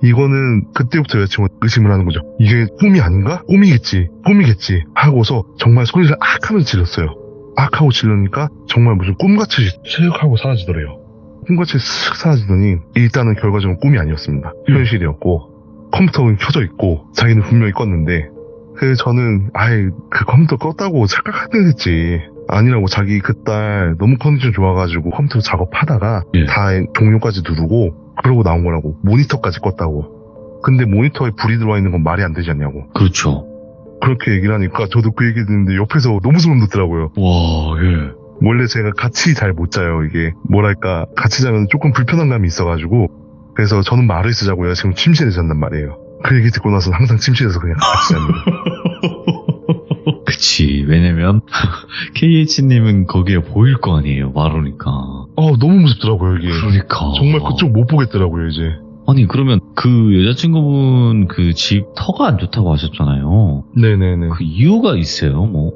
이거는 그때부터 여자친구가 의심을 하는 거죠. 이게 꿈이 아닌가? 꿈이겠지 하고서 정말 소리를 악 하면서 질렀어요. 악 하고 질르니까 정말 무슨 꿈같이 쓱 하고 사라지더래요. 꿈같이 쓱 사라지더니 일단은 결과적으로 꿈이 아니었습니다. 현실이었고 컴퓨터는 켜져 있고 자기는 분명히 껐는데 그래서 저는 그 컴퓨터 껐다고 착각했지. 아니라고 자기 그딸 너무 컨디션 좋아가지고 컴퓨터 작업하다가 다 종료까지 누르고 그러고 나온 거라고. 모니터까지 껐다고. 근데 모니터에 불이 들어와 있는 건 말이 안 되지 않냐고. 그렇죠. 그렇게 얘기를 하니까 저도 그 얘기 듣는데 옆에서 너무 소름 돋더라고요. 와, 예. 원래 제가 같이 잘 못 자요. 이게 뭐랄까 같이 자면 조금 불편한 감이 있어가지고 그래서 저는 말을 쓰자고요. 지금 침실에 잔단 말이에요. 그 얘기 듣고 나서는 항상 침실에서 그냥 같이 잡니다. 그치. 왜냐면 KH님은 거기에 보일 거 아니에요. 말하니까. 너무 무섭더라고요 이게. 그러니까. 정말 그쪽 못 보겠더라고요 이제. 아니 그러면 그 여자친구분 그 집 터가 안 좋다고 하셨잖아요. 네네네. 그 이유가 있어요 뭐?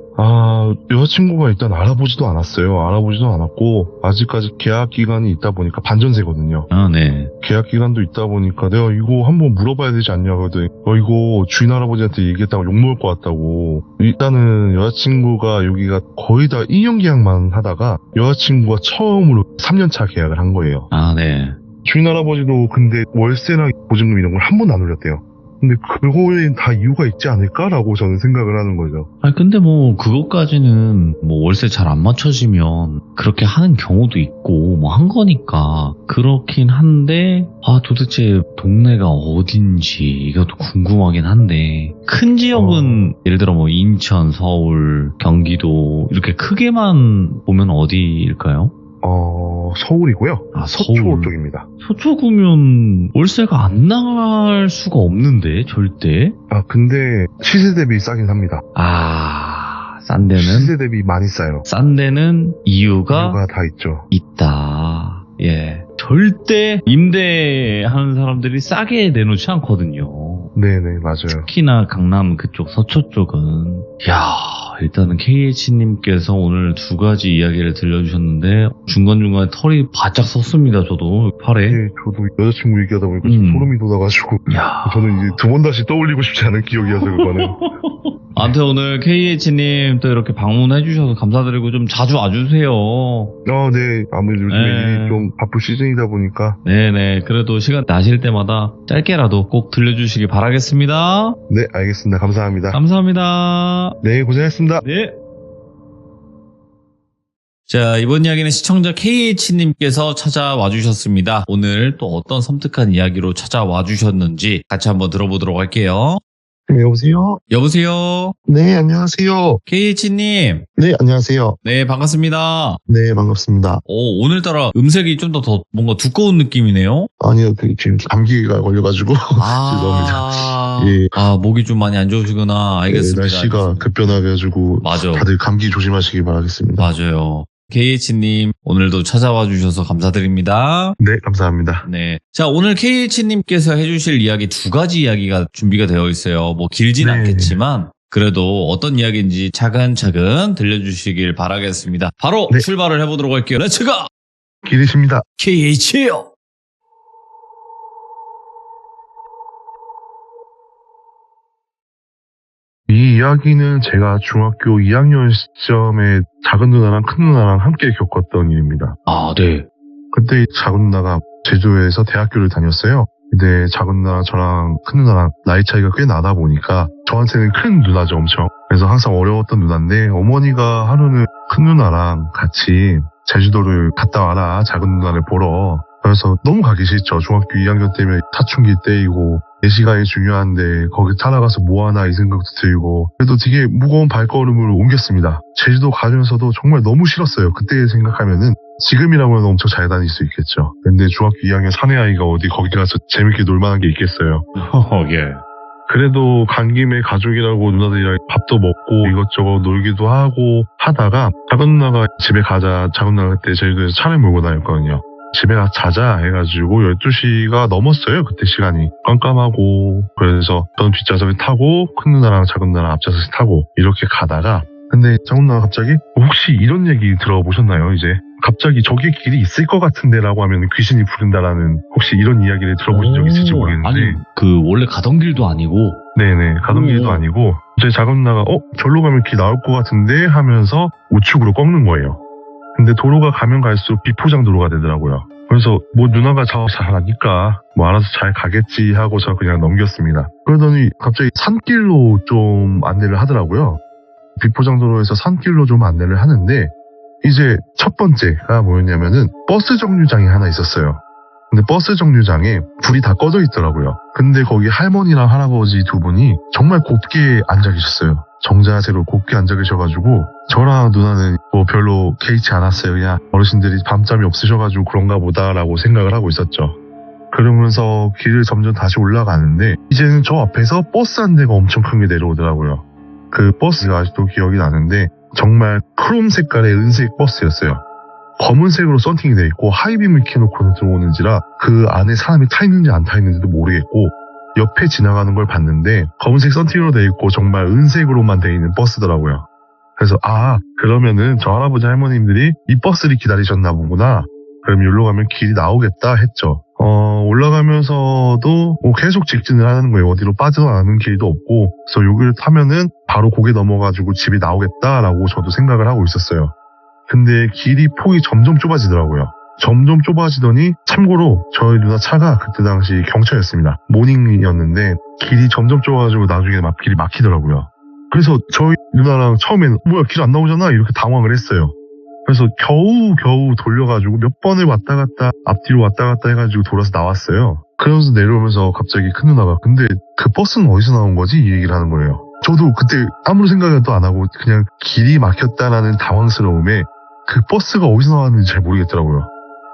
여자친구가 일단 알아보지도 않았고 아직까지 계약 기간이 있다 보니까 반전세거든요. 네. 계약 기간도 있다 보니까 내가 이거 한번 물어봐야 되지 않냐 그러더니 이거 주인 할아버지한테 얘기했다가 욕먹을 것 같다고. 일단은 여자친구가 여기가 거의 다 2년 계약만 하다가 여자친구가 처음으로 3년차 계약을 한 거예요. 네. 주인 할아버지도 근데 월세나 보증금 이런 걸 한 번도 안 올렸대요. 근데 그거에는 다 이유가 있지 않을까라고 저는 생각을 하는 거죠. 근데 뭐 그것까지는 뭐 월세 잘 안 맞춰지면 그렇게 하는 경우도 있고 뭐 한 거니까 그렇긴 한데 도대체 동네가 어딘지 이것도 궁금하긴 한데 큰 지역은 예를 들어 뭐 인천, 서울, 경기도 이렇게 크게만 보면 어디일까요? 서울이고요. 서초 서울 쪽입니다. 서초구면 월세가 안 나갈 수가 없는데 절대. 근데 시세 대비 싸긴 합니다. 싼 데는 시세 대비 많이 싸요. 싼 데는 이유가 다 있죠. 있다. 예. 절대 임대하는 사람들이 싸게 내놓지 않거든요. 네네, 맞아요. 특히나 강남 그쪽 서초 쪽은. 일단은 KH님께서 오늘 두 가지 이야기를 들려주셨는데 중간중간에 털이 바짝 섰습니다. 저도 팔에. 네, 저도 여자친구 얘기하다 보니까 좀 소름이 돋아가지고 저는 이제 두 번 다시 떠올리고 싶지 않은 기억이어서 그거는. 아무튼 오늘 KH님 또 이렇게 방문해 주셔서 감사드리고 좀 자주 와주세요. 네. 아무래도 요즘에 일이 좀 바쁜 시즌이다 보니까. 네네. 그래도 시간 나실 때마다 짧게라도 꼭 들려주시기 바라겠습니다. 네, 알겠습니다. 감사합니다. 감사합니다. 네, 고생하셨습니다. 네. 자, 이번 이야기는 시청자 KH님께서 찾아와 주셨습니다. 오늘 또 어떤 섬뜩한 이야기로 찾아와 주셨는지 같이 한번 들어보도록 할게요. 네, 여보세요? 여보세요? 네, 안녕하세요. KH님. 네, 안녕하세요. 네, 반갑습니다. 네, 반갑습니다. 오늘따라 음색이 좀 더 뭔가 두꺼운 느낌이네요? 아니요, 지금 감기가 걸려가지고. 죄송합니다. 예. 목이 좀 많이 안 좋으시구나. 알겠습니다. 네, 날씨가 급변해가지고. 맞아. 다들 감기 조심하시기 바라겠습니다. 맞아요. KH님, 오늘도 찾아와 주셔서 감사드립니다. 네, 감사합니다. 네. 자, 오늘 KH님께서 해주실 이야기 두 가지 이야기가 준비가 되어 있어요. 뭐 길진 않겠지만, 그래도 어떤 이야기인지 차근차근 들려주시길 바라겠습니다. 바로 출발을 해보도록 할게요. 렛츠고! 기리십니다. KH요! 이 이야기는 제가 중학교 2학년 시점에 작은 누나랑 큰 누나랑 함께 겪었던 일입니다. 네. 그때 작은 누나가 제주도에서 대학교를 다녔어요. 근데 작은 누나 저랑 큰 누나랑 나이 차이가 꽤 나다 보니까 저한테는 큰 누나죠, 엄청. 그래서 항상 어려웠던 누나인데 어머니가 하루는 큰 누나랑 같이 제주도를 갔다 와라, 작은 누나를 보러. 그래서 너무 가기 싫죠. 중학교 2학년 때면 사춘기 때이고 내 시간이 중요한데 거기 살아가서 뭐하나 이 생각도 들고 그래도 되게 무거운 발걸음을 옮겼습니다. 제주도 가면서도 정말 너무 싫었어요. 그때 생각하면은 지금이라면 엄청 잘 다닐 수 있겠죠. 근데 중학교 2학년 사내 아이가 어디 거기 가서 재밌게 놀만한 게 있겠어요. 예. 그래도 간 김에 가족이라고 누나들이랑 밥도 먹고 이것저것 놀기도 하고 하다가 작은 누나가 집에 가자. 작은 누나가 그때 제주도에서 차를 몰고 다녔거든요. 집에 가서 자자 해가지고 12시가 넘었어요. 그때 시간이 깜깜하고. 그래서 저는 뒷좌석에 타고 큰 누나랑 작은 누나랑 앞좌석에 타고 이렇게 가다가 근데 작은 누나가 갑자기 혹시 이런 얘기 들어보셨나요? 이제 갑자기 저기 길이 있을 것 같은데 라고 하면 귀신이 부른다라는 혹시 이런 이야기를 들어보신 적 있을지 모르겠는데 아니 그 원래 가던 길도 아니고 네네 가던 길도 아니고 저희 작은 누나가 절로 가면 길 나올 것 같은데 하면서 우측으로 꺾는 거예요. 근데 도로가 가면 갈수록 비포장 도로가 되더라고요. 그래서 뭐 누나가 잘하니까 뭐 알아서 잘 가겠지 하고 저 그냥 넘겼습니다. 그러더니 갑자기 산길로 좀 안내를 하더라고요. 비포장 도로에서 산길로 좀 안내를 하는데 이제 첫 번째가 뭐였냐면은 버스 정류장이 하나 있었어요. 근데 버스 정류장에 불이 다 꺼져 있더라고요. 근데 거기 할머니랑 할아버지 두 분이 정말 곱게 앉아 계셨어요. 정자세로 곱게 앉아 계셔가지고 저랑 누나는 뭐 별로 개의치 않았어요. 그냥 어르신들이 밤잠이 없으셔가지고 그런가 보다라고 생각을 하고 있었죠. 그러면서 길을 점점 다시 올라가는데 이제는 저 앞에서 버스 한 대가 엄청 큰 게 내려오더라고요. 그 버스가 아직도 기억이 나는데 정말 크롬 색깔의 은색 버스였어요. 검은색으로 썬팅이 돼 있고 하이빔을 켜놓고 들어오는지라 그 안에 사람이 타 있는지 안 타 있는지도 모르겠고 옆에 지나가는 걸 봤는데 검은색 썬팅으로 돼 있고 정말 은색으로만 돼 있는 버스더라고요. 그래서 그러면은 저 할아버지 할머님들이 이 버스를 기다리셨나 보구나. 그럼 여기로 가면 길이 나오겠다 했죠. 올라가면서도 계속 직진을 하는 거예요. 어디로 빠져나가는 길도 없고. 그래서 여기를 타면은 바로 고개 넘어가지고 집이 나오겠다라고 저도 생각을 하고 있었어요. 근데 길이 폭이 점점 좁아지더라고요. 점점 좁아지더니 참고로 저희 누나 차가 그때 당시 경차였습니다. 모닝이었는데 길이 점점 좁아가지고 나중에 막 길이 막히더라고요. 그래서 저희 누나랑 처음엔 뭐야 길 안 나오잖아 이렇게 당황을 했어요. 그래서 겨우 돌려가지고 몇 번을 왔다 갔다 앞뒤로 왔다 갔다 해가지고 돌아서 나왔어요. 그러면서 내려오면서 갑자기 큰 누나가 근데 그 버스는 어디서 나온 거지? 이 얘기를 하는 거예요. 저도 그때 아무런 생각도 안 하고 그냥 길이 막혔다라는 당황스러움에 그 버스가 어디서 나왔는지 잘 모르겠더라고요.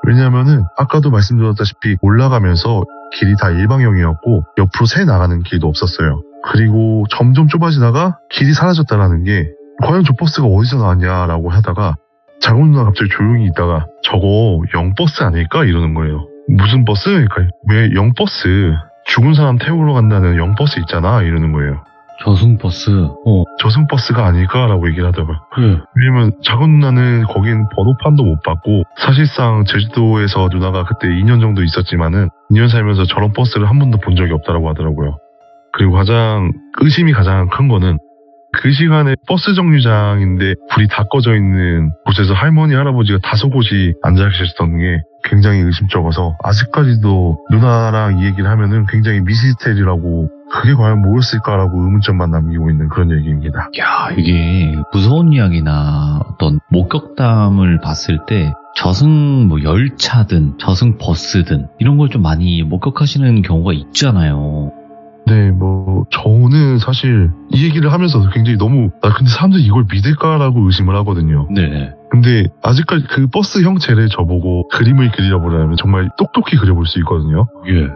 왜냐면은 아까도 말씀드렸다시피 올라가면서 길이 다 일방형이었고 옆으로 새 나가는 길도 없었어요. 그리고 점점 좁아지다가 길이 사라졌다라는 게 과연 저 버스가 어디서 나왔냐라고 하다가 작은 누나 갑자기 조용히 있다가 저거 영버스 아닐까? 이러는 거예요. 무슨 버스? 그러니까 왜 영버스? 죽은 사람 태우러 간다는 영버스 있잖아 이러는 거예요. 저승버스. 저승버스가 아닐까라고 얘기를 하더라고요. 그래. 왜냐면 작은 누나는 거긴 번호판도 못 받고 사실상 제주도에서 누나가 그때 2년 정도 있었지만은 2년 살면서 저런 버스를 한 번도 본 적이 없다고 하더라고요. 그리고 의심이 가장 큰 거는 그 시간에 버스 정류장인데 불이 다 꺼져 있는 곳에서 할머니 할아버지가 다섯 곳이 앉아 계셨던 게 굉장히 의심쩍어서 아직까지도 누나랑 이 얘기를 하면은 굉장히 미스테리라고 그게 과연 뭐였을까라고 의문점만 남기고 있는 그런 얘기입니다. 야, 이게 무서운 이야기나 어떤 목격담을 봤을 때 저승 열차든 저승 버스든 이런 걸 좀 많이 목격하시는 경우가 있잖아요. 네, 저는 사실 이 얘기를 하면서 굉장히 너무 근데 사람들이 이걸 믿을까라고 의심을 하거든요. 네. 근데 아직까지 그 버스 형체를 저보고 그림을 그리려보려면 정말 똑똑히 그려볼 수 있거든요. 예.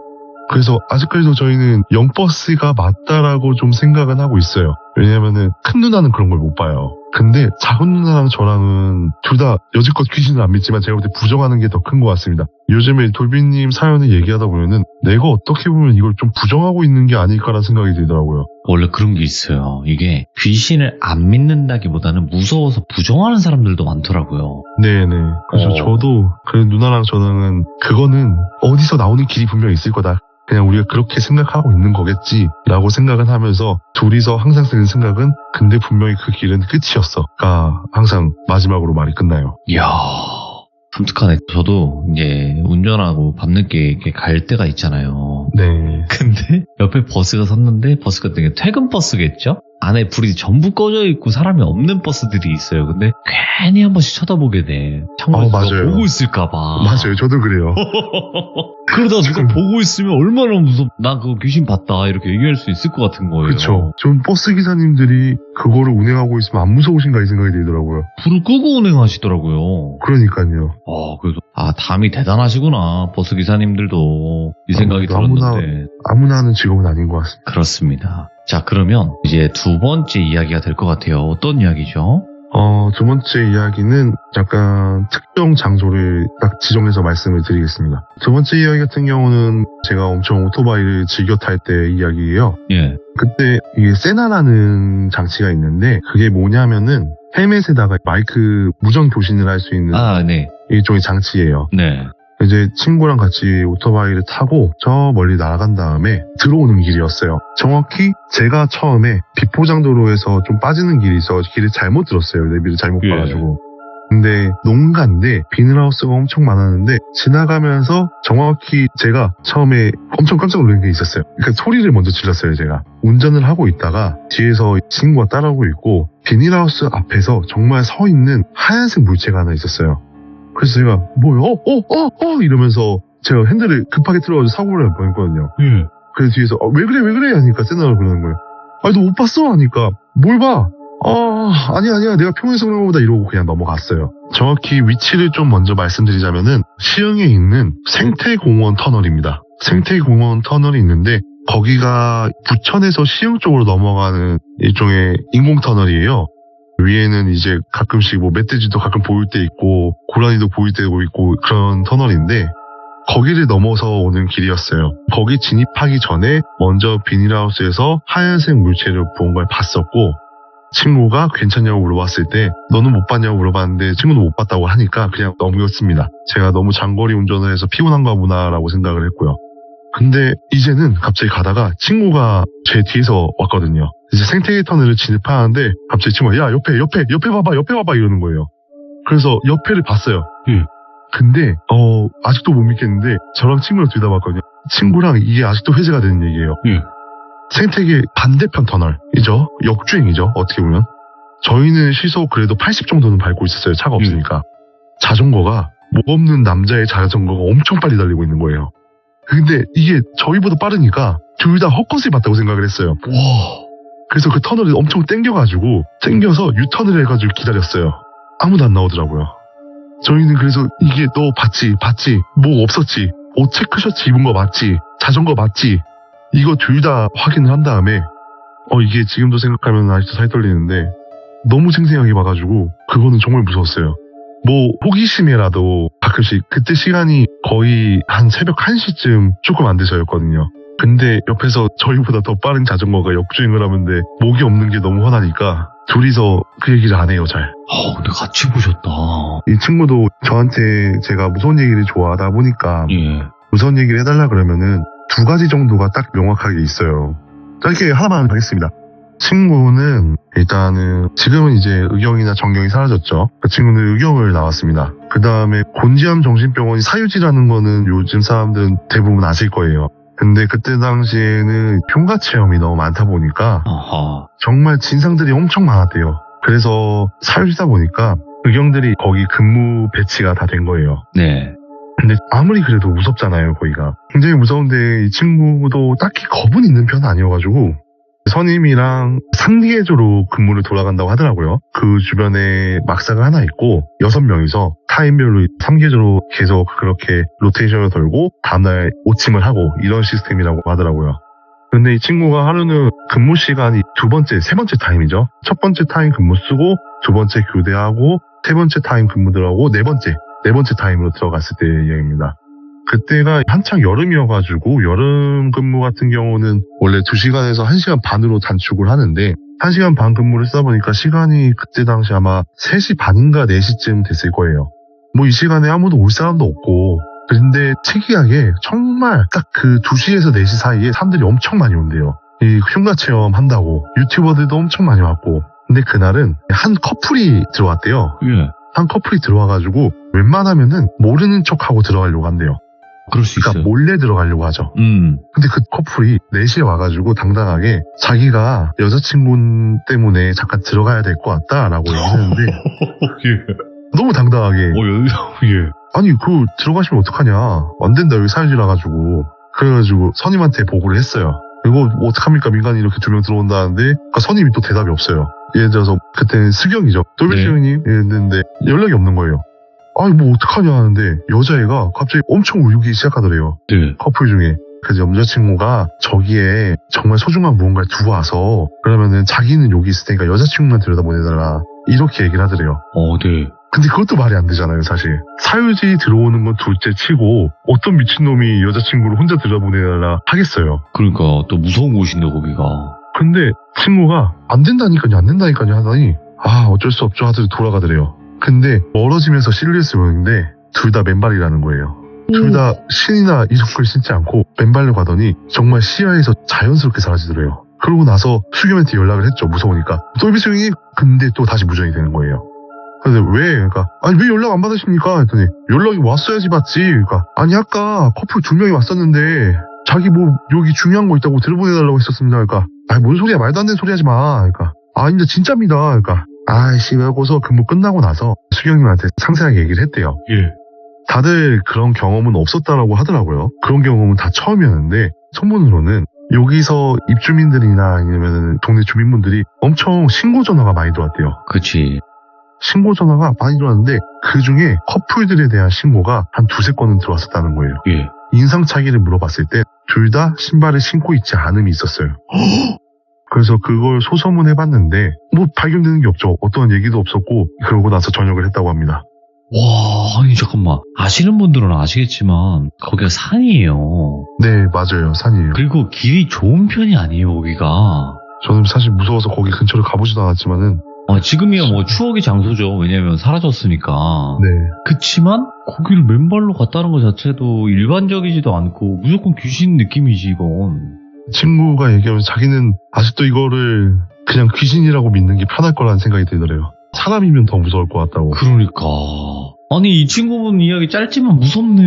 그래서 아직까지도 저희는 영버스가 맞다라고 좀 생각은 하고 있어요. 왜냐면은 큰 누나는 그런 걸 못 봐요. 근데 작은 누나랑 저랑은 둘 다 여지껏 귀신을 안 믿지만 제가 볼 때 부정하는 게 더 큰 것 같습니다. 요즘에 돌비님 사연을 얘기하다 보면은 내가 어떻게 보면 이걸 좀 부정하고 있는 게 아닐까라는 생각이 들더라고요. 원래 그런 게 있어요. 이게 귀신을 안 믿는다기보다는 무서워서 부정하는 사람들도 많더라고요. 네네. 그래서 저도 그 누나랑 저는 그거는 어디서 나오는 길이 분명히 있을 거다. 그냥 우리가 그렇게 생각하고 있는 거겠지라고 생각은 하면서 둘이서 항상 쓰는 생각은 근데 분명히 그 길은 끝이었어가 항상 마지막으로 말이 끝나요. 이야, 섬뜩하네. 저도 이제 운전하고 밤늦게 이렇게 갈 때가 있잖아요. 네. 근데 옆에 버스가 섰는데 버스 같은 게 퇴근 버스겠죠? 안에 불이 전부 꺼져 있고 사람이 없는 버스들이 있어요. 근데 괜히 한 번씩 쳐다보게 돼. 창문에서 누가 맞아요. 보고 있을까봐. 맞아요. 저도 그래요. 그러다 누가 보고 있으면 얼마나 나 그거 귀신 봤다 이렇게 얘기할 수 있을 것 같은 거예요. 그쵸. 좀 버스 기사님들이 그거를 운행하고 있으면 안 무서우신가 이 생각이 들더라고요. 불을 끄고 운행하시더라고요. 그러니까요. 그래서 담이 대단하시구나. 버스 기사님들도 이 생각이 들었는데. 아무나 하는 직업은 아닌 것 같습니다. 그렇습니다. 자, 그러면 이제 두 번째 이야기가 될 것 같아요. 어떤 이야기죠? 두 번째 이야기는 약간 특정 장소를 딱 지정해서 말씀을 드리겠습니다. 두 번째 이야기 같은 경우는 제가 엄청 오토바이를 즐겨 탈 때 이야기예요. 예. 그때 이게 세나라는 장치가 있는데 그게 뭐냐면은 헬멧에다가 마이크 무전 교신을 할 수 있는 네. 일종의 장치예요. 네. 이제 친구랑 같이 오토바이를 타고 저 멀리 날아간 다음에 들어오는 길이었어요. 정확히 제가 처음에 비포장도로에서 좀 빠지는 길이 있어 길을 잘못 들었어요. 내비를 잘못 예. 봐가지고. 근데 농가인데 비닐하우스가 엄청 많았는데 지나가면서 정확히 제가 처음에 엄청 깜짝 놀란 게 있었어요. 그러니까 소리를 먼저 질렀어요. 제가 운전을 하고 있다가 뒤에서 친구가 따라오고 있고 비닐하우스 앞에서 정말 서 있는 하얀색 물체가 하나 있었어요. 그래서 제가 뭐요? 이러면서 제가 핸들을 급하게 틀어가지고 사고를 할 뻔했거든요. 그래서 뒤에서 왜 그래 하니까 세나가 그러는 거예요. 아니 너 못 봤어? 하니까 뭘 봐? 아니야 내가 평소에 그런 거보다 이러고 그냥 넘어갔어요. 정확히 위치를 좀 먼저 말씀드리자면은 시흥에 있는 생태공원 터널입니다. 생태공원 터널이 있는데 거기가 부천에서 시흥 쪽으로 넘어가는 일종의 인공터널이에요. 위에는 이제 가끔씩 뭐 멧돼지도 가끔 보일 때 있고 고라니도 보일 때고 있고 그런 터널인데 거기를 넘어서 오는 길이었어요. 거기 진입하기 전에 먼저 비닐하우스에서 하얀색 물체를 본 걸 봤었고 친구가 괜찮냐고 물어봤을 때 너는 못 봤냐고 물어봤는데 친구는 못 봤다고 하니까 그냥 넘겼습니다. 제가 너무 장거리 운전을 해서 피곤한가 보나라고 생각을 했고요. 근데 이제는 갑자기 가다가 친구가 제 뒤에서 왔거든요. 이제 생태 터널을 진입하는데 갑자기 친구가 야 옆에 봐봐 이러는 거예요. 그래서 옆에를 봤어요. 근데 아직도 못 믿겠는데 저랑 친구랑 둘 다 봤거든요. 친구랑 이게 아직도 회자가 되는 얘기예요. 생태계 반대편 터널이죠. 역주행이죠. 어떻게 보면. 저희는 시속 그래도 80 정도는 밟고 있었어요. 차가 없으니까. 자전거가 목 없는 남자의 자전거가 엄청 빨리 달리고 있는 거예요. 근데 이게 저희보다 빠르니까 둘 다 헛것을 봤다고 생각을 했어요. 와. 그래서 그 터널을 엄청 땡겨서 유턴을 해가지고 기다렸어요. 아무도 안 나오더라고요. 저희는 그래서 이게 너 봤지? 뭐 없었지? 옷 체크셔츠 입은 거 맞지? 자전거 맞지? 이거 둘 다 확인을 한 다음에 이게 지금도 생각하면 아직도 살이 떨리는데 너무 생생하게 봐가지고 그거는 정말 무서웠어요. 뭐 호기심에라도 가끔씩 그때 시간이 거의 한 새벽 1시쯤 조금 안 돼서였거든요. 근데 옆에서 저희보다 더 빠른 자전거가 역주행을 하는데 목이 없는 게 너무 화나니까 둘이서 그 얘기를 안 해요, 잘. 근데 같이 보셨다. 이 친구도 저한테 제가 무서운 얘기를 좋아하다 보니까 무서운 얘기를 해달라 그러면은 두 가지 정도가 딱 명확하게 있어요. 짧게 하나만 하겠습니다. 친구는 일단은 지금은 이제 의경이나 정경이 사라졌죠. 그 친구는 의경을 나왔습니다. 그 다음에 곤지암 정신병원이 사유지라는 거는 요즘 사람들은 대부분 아실 거예요. 근데 그때 당시에는 흉가 체험이 너무 많다 보니까 정말 진상들이 엄청 많았대요. 그래서 사유지다 보니까 의경들이 거기 근무 배치가 다 된 거예요. 네. 근데 아무리 그래도 무섭잖아요, 거기가. 굉장히 무서운데 이 친구도 딱히 겁은 있는 편은 아니어가지고 선임이랑 상계조로 근무를 돌아간다고 하더라고요. 그 주변에 막사가 하나 있고 6명이서 타임별로 3계조로 계속 그렇게 로테이션을 돌고 다음날 오침을 하고 이런 시스템이라고 하더라고요. 근데 이 친구가 하루는 근무 시간이 세 번째 타임이죠. 첫 번째 타임 근무 쓰고 두 번째 교대하고 세 번째 타임 근무 들어가고 네 번째 타임으로 들어갔을 때 이야기입니다. 그때가 한창 여름이어가지고 여름 근무 같은 경우는 원래 2시간에서 1시간 반으로 단축을 하는데 1시간 반 근무를 쓰다 보니까 시간이 그때 당시 아마 3시 반인가 4시쯤 됐을 거예요. 뭐 이 시간에 아무도 올 사람도 없고 근데 특이하게 정말 딱 그 2시에서 4시 사이에 사람들이 엄청 많이 온대요. 이 흉가 체험 한다고 유튜버들도 엄청 많이 왔고 근데 그날은 한 커플이 들어왔대요. 한 커플이 들어와가지고 웬만하면은 모르는 척하고 들어가려고 한대요. 그럴 수 그러니까 있어요. 몰래 들어가려고 하죠. 근데 그 커플이 4시에 와가지고 당당하게 자기가 여자친구 때문에 잠깐 들어가야 될 것 같다라고 얘기했는데 예. 너무 당당하게 예. 아니 들어가시면 어떡하냐 안 된다 여기 사유지라 가지고 그래가지고 선임한테 보고를 했어요. 이거 어떡합니까 민간인 이렇게 2명 들어온다는데 그러니까 선임이 또 대답이 없어요. 예를 들어서 그때는 수경이죠. 돌비 수경님 이랬는데 연락이 없는 거예요. 아니 뭐 어떡하냐 하는데 여자애가 갑자기 엄청 울기 시작하더래요. 네. 커플 중에. 그래서 여자친구가 저기에 정말 소중한 무언가를 두고 와서 그러면은 자기는 여기 있을 테니까 여자친구만 들여다보내달라 이렇게 얘기를 하더래요. 네. 근데 그것도 말이 안 되잖아요 사실. 사유지 들어오는 건 둘째 치고 어떤 미친놈이 여자친구를 혼자 들여다보내달라 하겠어요. 그러니까 또 무서운 곳인데 거기가. 근데 친구가 안 된다니까요 하더니 어쩔 수 없죠 하더니 돌아가더래요. 근데 멀어지면서 실루엣을 보는데 둘 다 맨발이라는 거예요. 둘 다 신이나 이런 걸 신지 않고 맨발로 가더니 정말 시야에서 자연스럽게 사라지더래요. 그러고 나서 수경한테 연락을 했죠. 무서우니까. 돌비 수경이 근데 또 다시 무전이 되는 거예요. 근데 왜? 그러니까 아니 왜 연락 안 받으십니까? 했더니 연락이 왔어야지 받지. 그러니까 아니 아까 커플 2명이 왔었는데 자기 뭐 여기 중요한 거 있다고 들어보내달라고 했었습니다. 그러니까 아니 뭔 소리야 말도 안 되는 소리 하지 마. 그러니까 아닌데 진짜입니다. 그러니까 아이씨 하고서 근무 끝나고 나서 수경님한테 상세하게 얘기를 했대요. 예. 다들 그런 경험은 없었다라고 하더라고요. 그런 경험은 다 처음이었는데 소문으로는 여기서 입주민들이나 아니면 동네 주민분들이 엄청 신고 전화가 많이 들어왔대요. 그치. 신고 전화가 많이 들어왔는데 그 중에 커플들에 대한 신고가 한 2-3건은 들어왔었다는 거예요. 예. 인상착의를 물어봤을 때 둘 다 신발을 신고 있지 않음이 있었어요. 그래서 그걸 소소문 해봤는데 뭐 발견되는 게 없죠. 어떤 얘기도 없었고 그러고 나서 전역을 했다고 합니다. 와, 아니 잠깐만. 아시는 분들은 아시겠지만 거기가 산이에요. 네 맞아요 산이에요. 그리고 길이 좋은 편이 아니에요 거기가. 저는 사실 무서워서 거기 근처를 가보지도 않았지만은 지금이야 뭐 추억의 장소죠. 왜냐면 사라졌으니까. 네. 그치만 거기를 맨발로 갔다는 것 자체도 일반적이지도 않고 무조건 귀신 느낌이지 이건. 친구가 얘기하면서 자기는 아직도 이거를 그냥 귀신이라고 믿는 게 편할 거라는 생각이 들더래요. 사람이면 더 무서울 것 같다고. 그러니까. 아니 이 친구분 이야기 짧지만 무섭네.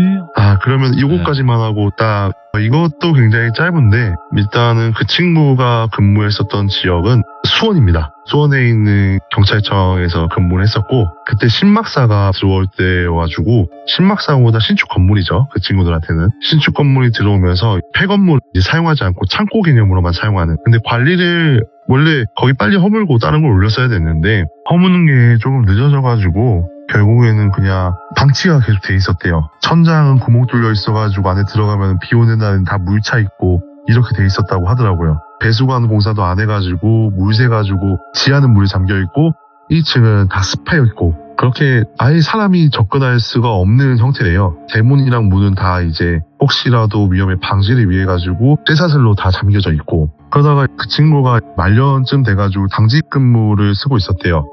그러면 이것까지만 하고 딱 이것도 굉장히 짧은데 일단은 그 친구가 근무했었던 지역은 수원입니다. 수원에 있는 경찰청에서 근무를 했었고 그때 신막사가 들어올 때 와가지고 신막사보다 신축 건물이죠. 그 친구들한테는 신축 건물이 들어오면서 폐건물 사용하지 않고 창고 개념으로만 사용하는. 근데 관리를 원래 거기 빨리 허물고 다른 걸 올렸어야 됐는데 허무는 게 조금 늦어져가지고 결국에는 그냥 방치가 계속 돼 있었대요. 천장은 구멍 뚫려 있어가지고 안에 들어가면 비 오는 날은 다 물 차 있고 이렇게 돼 있었다고 하더라고요. 배수관 공사도 안 해가지고 물 새가지고 지하는 물이 잠겨있고 1층은 다 습해 있고 그렇게 아예 사람이 접근할 수가 없는 형태래요. 대문이랑 문은 다 이제 혹시라도 위험의 방지를 위해 가지고 쇠사슬로 다 잠겨져 있고 그러다가 그 친구가 말년쯤 돼가지고 당직 근무를 쓰고 있었대요.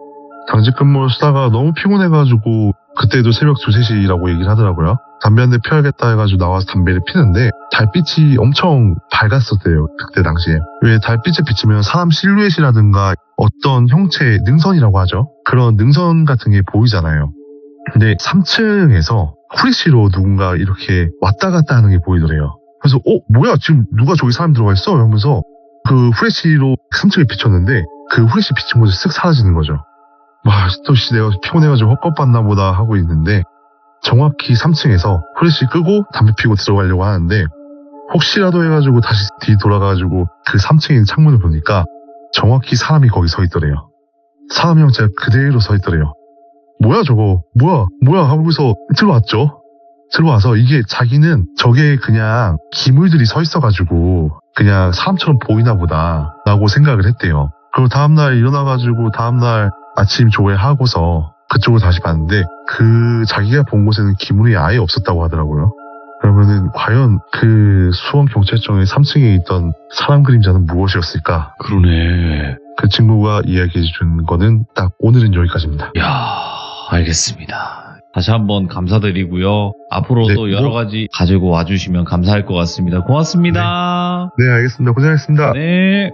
당직 근무를 쓰다가 너무 피곤해가지고 그때도 새벽 2, 3시라고 얘기를 하더라고요. 담배 한 대 피워야겠다 해가지고 나와서 담배를 피는데 달빛이 엄청 밝았었대요. 그때 당시에. 왜 달빛에 비치면 사람 실루엣이라든가 어떤 형체의 능선이라고 하죠. 그런 능선 같은 게 보이잖아요. 근데 3층에서 후레쉬로 누군가 이렇게 왔다 갔다 하는 게 보이더래요. 그래서 뭐야 지금 누가 저기 사람 들어가 있어? 이러면서 그 후레쉬로 3층에 비쳤는데 그 후레쉬 비친 곳이 쓱 사라지는 거죠. 또 내가 피곤해가지고 헛것봤나 보다 하고 있는데 정확히 3층에서 후레쉬 끄고 담배 피고 들어가려고 하는데 혹시라도 해가지고 다시 뒤 돌아가가지고 그 3층에 있는 창문을 보니까 정확히 사람이 거기 서 있더래요. 사람 형체가 그대로 서 있더래요. 뭐야 저거 뭐야 하고서 들어왔죠. 들어와서 이게 자기는 저게 그냥 기물들이 서 있어가지고 그냥 사람처럼 보이나 보다 라고 생각을 했대요. 그리고 다음날 일어나가지고 다음날 아침 조회하고서 그쪽을 다시 봤는데 그 자기가 본 곳에는 기물이 아예 없었다고 하더라고요. 그러면은 과연 그 수원경찰청의 3층에 있던 사람 그림자는 무엇이었을까? 그러네. 그 친구가 이야기해 준 거는 딱 오늘은 여기까지입니다. 야, 알겠습니다. 다시 한번 감사드리고요. 앞으로도 여러 가지 가지고 와주시면 감사할 것 같습니다. 고맙습니다. 네, 알겠습니다. 고생하셨습니다. 네.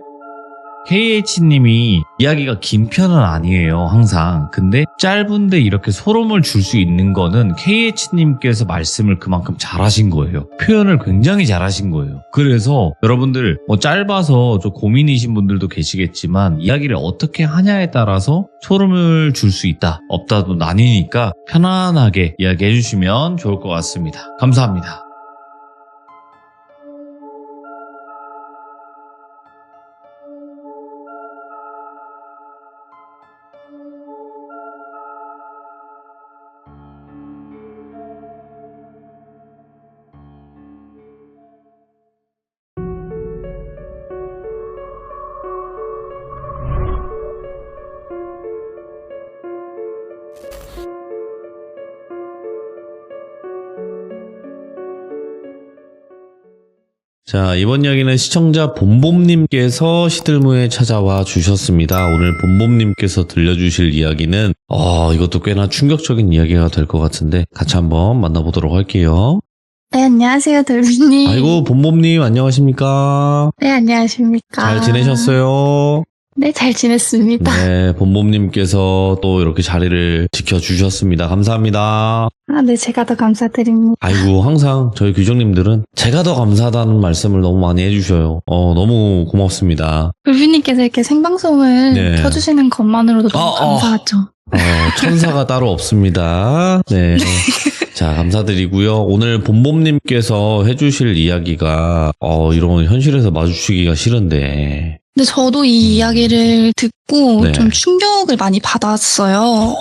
KH님이 이야기가 긴 편은 아니에요, 항상. 근데 짧은데 이렇게 소름을 줄 수 있는 거는 KH님께서 말씀을 그만큼 잘하신 거예요. 표현을 굉장히 잘하신 거예요. 그래서 여러분들 짧아서 좀 고민이신 분들도 계시겠지만 이야기를 어떻게 하냐에 따라서 소름을 줄 수 있다, 없다도 나뉘니까 편안하게 이야기해 주시면 좋을 것 같습니다. 감사합니다. 자, 이번 이야기는 시청자 봄봄님께서 시들무에 찾아와 주셨습니다. 오늘 봄봄님께서 들려주실 이야기는 이것도 꽤나 충격적인 이야기가 될 것 같은데 같이 한번 만나보도록 할게요. 네, 안녕하세요, 돌비님. 아이고, 봄봄님 안녕하십니까? 네, 안녕하십니까. 잘 지내셨어요? 네, 잘 지냈습니다. 네, 봄봄님께서 또 이렇게 자리를 지켜주셨습니다. 감사합니다. 네, 제가 더 감사드립니다. 아이고, 항상 저희 규정님들은 제가 더 감사하다는 말씀을 너무 많이 해주셔요. 너무 고맙습니다. 돌비님께서 이렇게 생방송을 네. 켜주시는 것만으로도 너무 감사하죠. 천사가 따로 없습니다. 네. 자, 감사드리고요. 오늘 봄봄님께서 해주실 이야기가 이런 현실에서 마주치기가 싫은데 근데 저도 이 이야기를 듣고 네. 좀 충격을 많이 받았어요.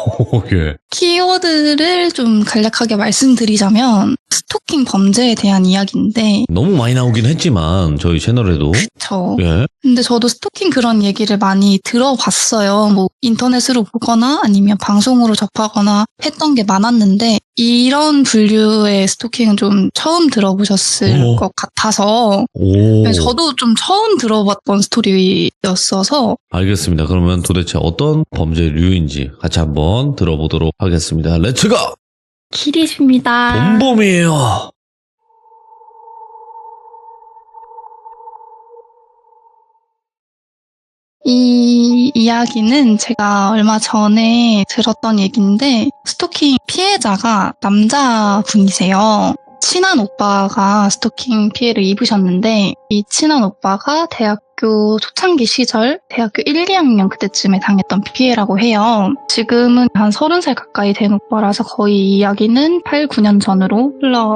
예. 키워드를 좀 간략하게 말씀드리자면 스토킹 범죄에 대한 이야기인데 너무 많이 나오긴 했지만 저희 채널에도 예. 근데 저도 스토킹 그런 얘기를 많이 들어봤어요. 뭐 인터넷으로 보거나 아니면 방송으로 접하거나 했던 게 많았는데 이런 분류의 스토킹은 좀 처음 들어보셨을 것 같아서 저도 좀 처음 들어봤던 스토리였어서 알겠습니다. 그러면 도대체 어떤 범죄류인지 같이 한번 들어보도록 하겠습니다. 렛츠고! 키리십니다. 봄봄이에요. 이 이야기는 제가 얼마 전에 들었던 얘기인데 스토킹 피해자가 남자분이세요. 친한 오빠가 스토킹 피해를 입으셨는데 이 친한 오빠가 대학교 초창기 시절 대학교 1, 2학년 그때쯤에 당했던 피해라고 해요. 지금은 한 30살 가까이 된 오빠라서 거의 이 이야기는 8, 9년 전으로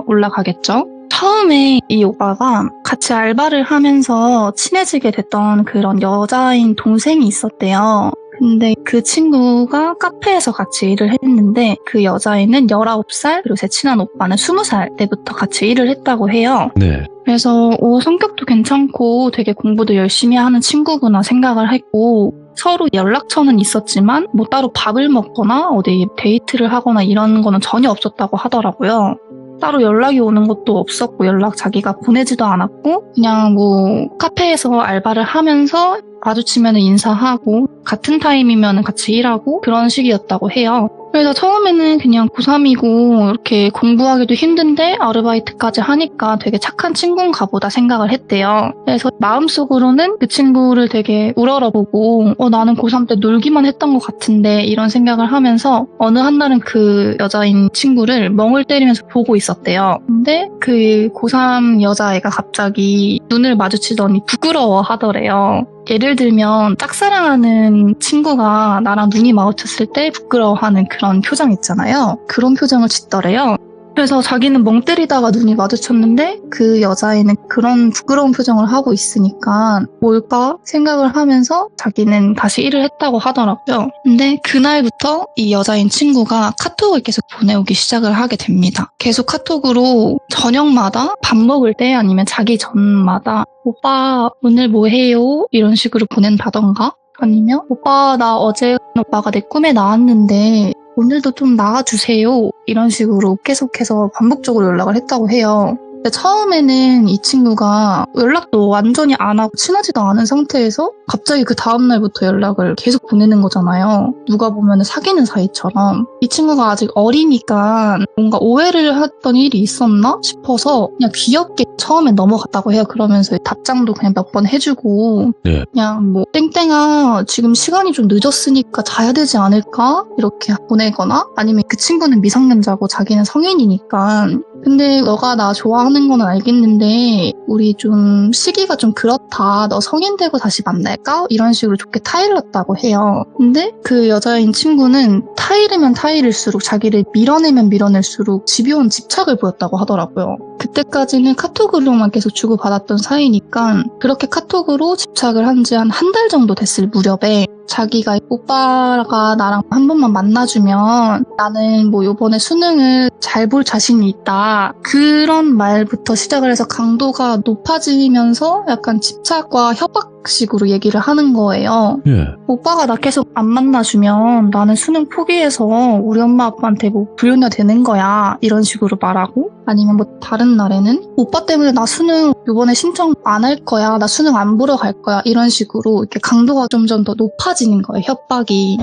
올라가겠죠. 처음에 이 오빠가 같이 알바를 하면서 친해지게 됐던 그런 여자인 동생이 있었대요. 근데 그 친구가 카페에서 같이 일을 했는데 그 여자애는 19살 그리고 제 친한 오빠는 20살 때부터 같이 일을 했다고 해요. 네. 그래서 성격도 괜찮고 되게 공부도 열심히 하는 친구구나 생각을 했고 서로 연락처는 있었지만 뭐 따로 밥을 먹거나 어디 데이트를 하거나 이런 거는 전혀 없었다고 하더라고요. 따로 연락이 오는 것도 없었고 연락 자기가 보내지도 않았고 그냥 뭐 카페에서 알바를 하면서 마주치면 인사하고 같은 타임이면 같이 일하고 그런 식이었다고 해요. 그래서 처음에는 그냥 고3이고 이렇게 공부하기도 힘든데 아르바이트까지 하니까 되게 착한 친구인가 보다 생각을 했대요. 그래서 마음속으로는 그 친구를 되게 우러러보고 나는 고3 때 놀기만 했던 것 같은데 이런 생각을 하면서 어느 한날은 그 여자인 친구를 멍을 때리면서 보고 있었대요. 근데 그 고3 여자애가 갑자기 눈을 마주치더니 부끄러워 하더래요. 예를 들면 짝사랑하는 친구가 나랑 눈이 마주쳤을 때 부끄러워하는 그런 표정 있잖아요. 그런 표정을 짓더래요. 그래서 자기는 멍 때리다가 눈이 마주쳤는데 그 여자애는 그런 부끄러운 표정을 하고 있으니까 뭘까 생각을 하면서 자기는 다시 일을 했다고 하더라고요. 근데 그날부터 이 여자인 친구가 카톡을 계속 보내오기 시작을 하게 됩니다. 계속 카톡으로 저녁마다 밥 먹을 때 아니면 자기 전마다 오빠 오늘 뭐 해요? 이런 식으로 보낸다던가 아니면 오빠 나 어제 오빠가 내 꿈에 나왔는데 오늘도 좀 나와주세요. 이런 식으로 계속해서 반복적으로 연락을 했다고 해요. 근데 처음에는 이 친구가 연락도 완전히 안 하고 친하지도 않은 상태에서 갑자기 그 다음날부터 연락을 계속 보내는 거잖아요. 누가 보면 사귀는 사이처럼. 이 친구가 아직 어리니까 뭔가 오해를 했던 일이 있었나 싶어서 그냥 귀엽게 처음엔 넘어갔다고 해요. 그러면서 답장도 그냥 몇 번 해주고 네. 그냥 뭐 땡땡아 지금 시간이 좀 늦었으니까 자야 되지 않을까? 이렇게 보내거나 아니면 그 친구는 미성년자고 자기는 성인이니까 근데 너가 나 좋아하는 건 알겠는데 우리 좀 시기가 좀 그렇다. 너 성인 되고 다시 만날까? 이런 식으로 좋게 타일렀다고 해요. 근데 그 여자인 친구는 타이르면 타이를수록 자기를 밀어내면 밀어낼수록 집요한 집착을 보였다고 하더라고요. 그때까지는 카톡으로만 계속 주고받았던 사이니까 그렇게 카톡으로 집착을 한 지 한 달 정도 됐을 무렵에 자기가 오빠가 나랑 한 번만 만나주면 나는 뭐 요번에 수능을 잘 볼 자신이 있다. 그런 말부터 시작을 해서 강도가 높아지면서 약간 집착과 협박식으로 얘기를 하는 거예요. 예. 오빠가 나 계속 안 만나주면 나는 수능 포기해서 우리 엄마 아빠한테 뭐 불효녀 되는 거야. 이런 식으로 말하고 아니면 뭐 다른 날에는 오빠 때문에 나 수능 요번에 신청 안 할 거야. 나 수능 안 보러 갈 거야. 이런 식으로 이렇게 강도가 점점 더 높아지는 거예요. 협박이.